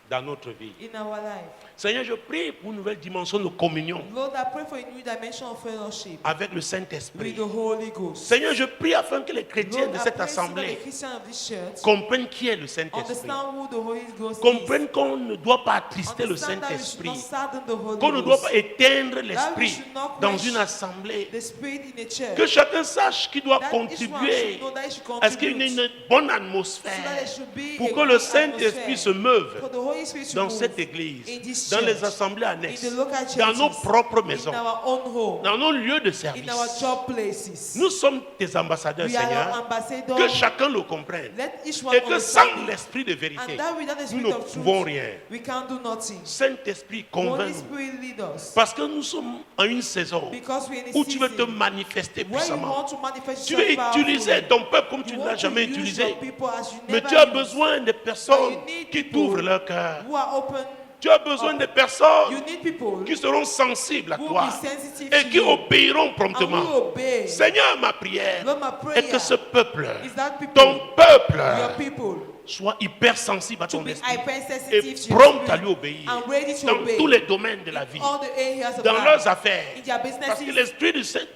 dans notre vie. in our life. Seigneur, je prie pour une nouvelle dimension de communion Lord, I pray for a new dimension of fellowship avec le with Saint-Esprit. the Holy Ghost. Seigneur, je prie afin que les chrétiens Lord, de I cette pray so that the assemblée Christians of this church comprennent qui est le Saint-Esprit. understand who the Holy Ghost Comprennent is. qu'on ne doit pas attrister le Understand that we should Saint-Esprit. not sadden the Holy Qu'on ne doit Ghost. pas éteindre That we l'Esprit should not dans quench une assemblée. the Spirit in a church. Que chacun sache qu'il doit That each one contribuer should know that he should à ce qu'il y ait contribute une bonne so that atmosphère there should be pour a que good le Saint-Esprit atmosphere se meuve for the Holy Spirit to dans move cette église, in this dans les church, assemblées annexes, in the local dans nos churches, propres maisons, in our own home, dans nos lieux de in service. our job places. Nous sommes tes ambassadeurs, We are your Seigneur. ambassadors. Que chacun le comprenne. Let each one Et que sans understand it. l'esprit de vérité, And that without the nous Spirit ne of pouvons truth, rien. we can't do nothing. Saint-Esprit, Holy convainc-nous. Spirit lead us. Parce que nous sommes en une saison Because we're in a où tu veux te season manifester where you puissamment. want to manifest Tu veux yourself utiliser powerfully. ton peuple comme tu You ne want l'as jamais to use utilisé. your people as you Mais never tu as used. besoin de personnes But you need qui people t'ouvrent leur cœur. Who are open. Tu as besoin de personnes You need people qui seront sensibles à who toi will be sensitive et to qui you obéiront and promptement. will obey. Seigneur, ma prière Lord, my est que prayer ce peuple, is that people, ton peuple, your people, soit hypersensible à to ton be esprit hypersensitive et to your prompt à spirit lui obéir and ready to dans obey tous les domaines de la in vie, all the areas of dans life, leurs affaires. in their Parce que businesses, l'esprit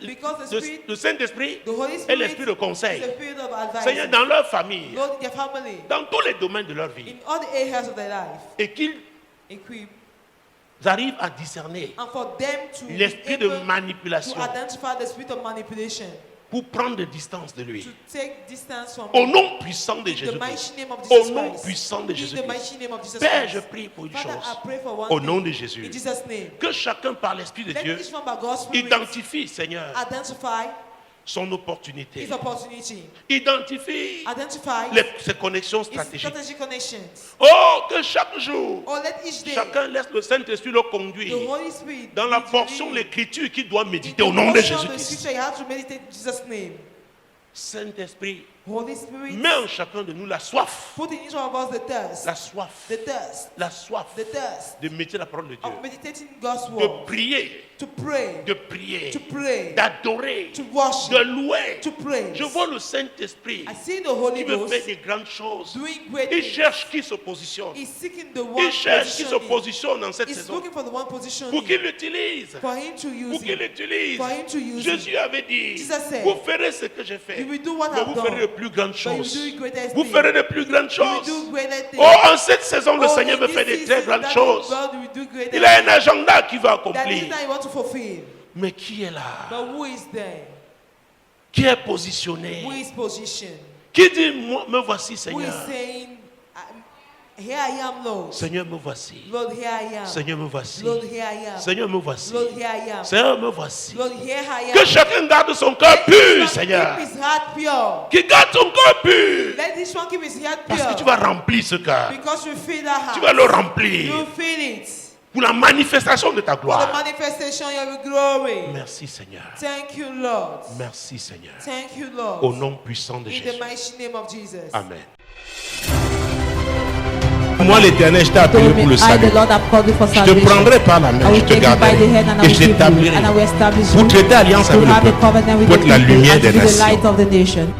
because the Spirit, de Saint-Esprit the Holy est Spirit l'esprit de is conseil. the spirit of advice. Seigneur, dans leur famille, Lord, in their family, dans tous les domaines de leur vie, in all the areas of their life, et qu'ils equip, arrivent à discerner and for them to be l'esprit de able manipulation to identify the spirit of manipulation, pour prendre de distance de lui. to take distance from Au it. nom puissant de In the Jésus-Christ. mighty name of Au Jesus nom Christ. puissant de In the Jésus-Christ. mighty name of Jesus Père, je Christ. prie pour une Father, chose. I pray for one Au thing. nom de Jésus. In Jesus' name. Que chacun par l'Esprit de Let Dieu each one by God's Spirit identifie, Seigneur, identify son opportunité. his opportunity. Identifie Identify ses connexions his stratégiques. strategic connections. Oh, que chaque jour, Or let each day chacun laisse le Saint-Esprit le the conduire Holy Spirit dans la lead portion de you. l'écriture qu'il doit In méditer the au nom de portion of the Jésus-Christ. scripture, you have to meditate in Jesus' name. Saint-Esprit, Holy Spirit, mets en chacun de nous la soif, put in each one of us the thirst, la soif, the thirst, la soif the thirst de méditer la parole de Dieu, of meditating God's de word, prier, to pray, de prier, to pray, d'adorer, to worship, de louer. to praise. Je vois le Saint-Esprit I see the Holy qui veut Ghost faire des grandes choses. doing great Il things. cherche qui se positionne. He's seeking the one Il cherche qui se positioning. positionne dans cette He's saison looking for the one position pour qu'il l'utilise. for him to use Pour qu'il it. l'utilise. For him to use Jésus it. avait dit, Jesus said, vous ferez ce que j'ai fait, You will do what mais I've vous done, ferez de plus grandes but you will choses. do greater Vous things. ferez de plus grandes You will choses. do greater things. Oh, en cette saison, le Oh, Seigneur in veut this faire de season, très grandes that choses. God will do greater Il a un things. agenda qu'il va That is accomplir. that you want to fulfill. Mais qui est là? But who is there? Qui est positionné? Who is positioned? Qui dit, moi, me voici, Who is Seigneur? saying, here I am, Lord. Seigneur, me voici. Lord, here I am. Seigneur, me voici. Lord, here I am. Seigneur, me voici. Lord, here I am. Seigneur, me voici. Lord, here I am. Que chacun garde son cœur Let pur, each one Seigneur. keep his heart pure. Qui garde son cœur pur. Let each one keep his heart pure. Parce que tu vas remplir ce cœur. Because you feel that heart. Tu vas le remplir You feel it. pour la manifestation de ta For the gloire. manifestation of your glory. Merci, Seigneur. Thank you, Lord. Merci, Seigneur. Thank you, Lord. Au nom puissant de In the Jésus. mighty name of Jesus. Amen. Moi, l'Éternel, je t'ai appelé told me, pour le I, salut. the Lord, have called you for Je te salvation. prendrai par la I main, will je te take you by garderai the hand and I et will je keep you, t'établirai and I will establish pour you traiter alliance to avec le have a peuple, covenant with pour the être la people lumière and des to be the light nations. of the nation.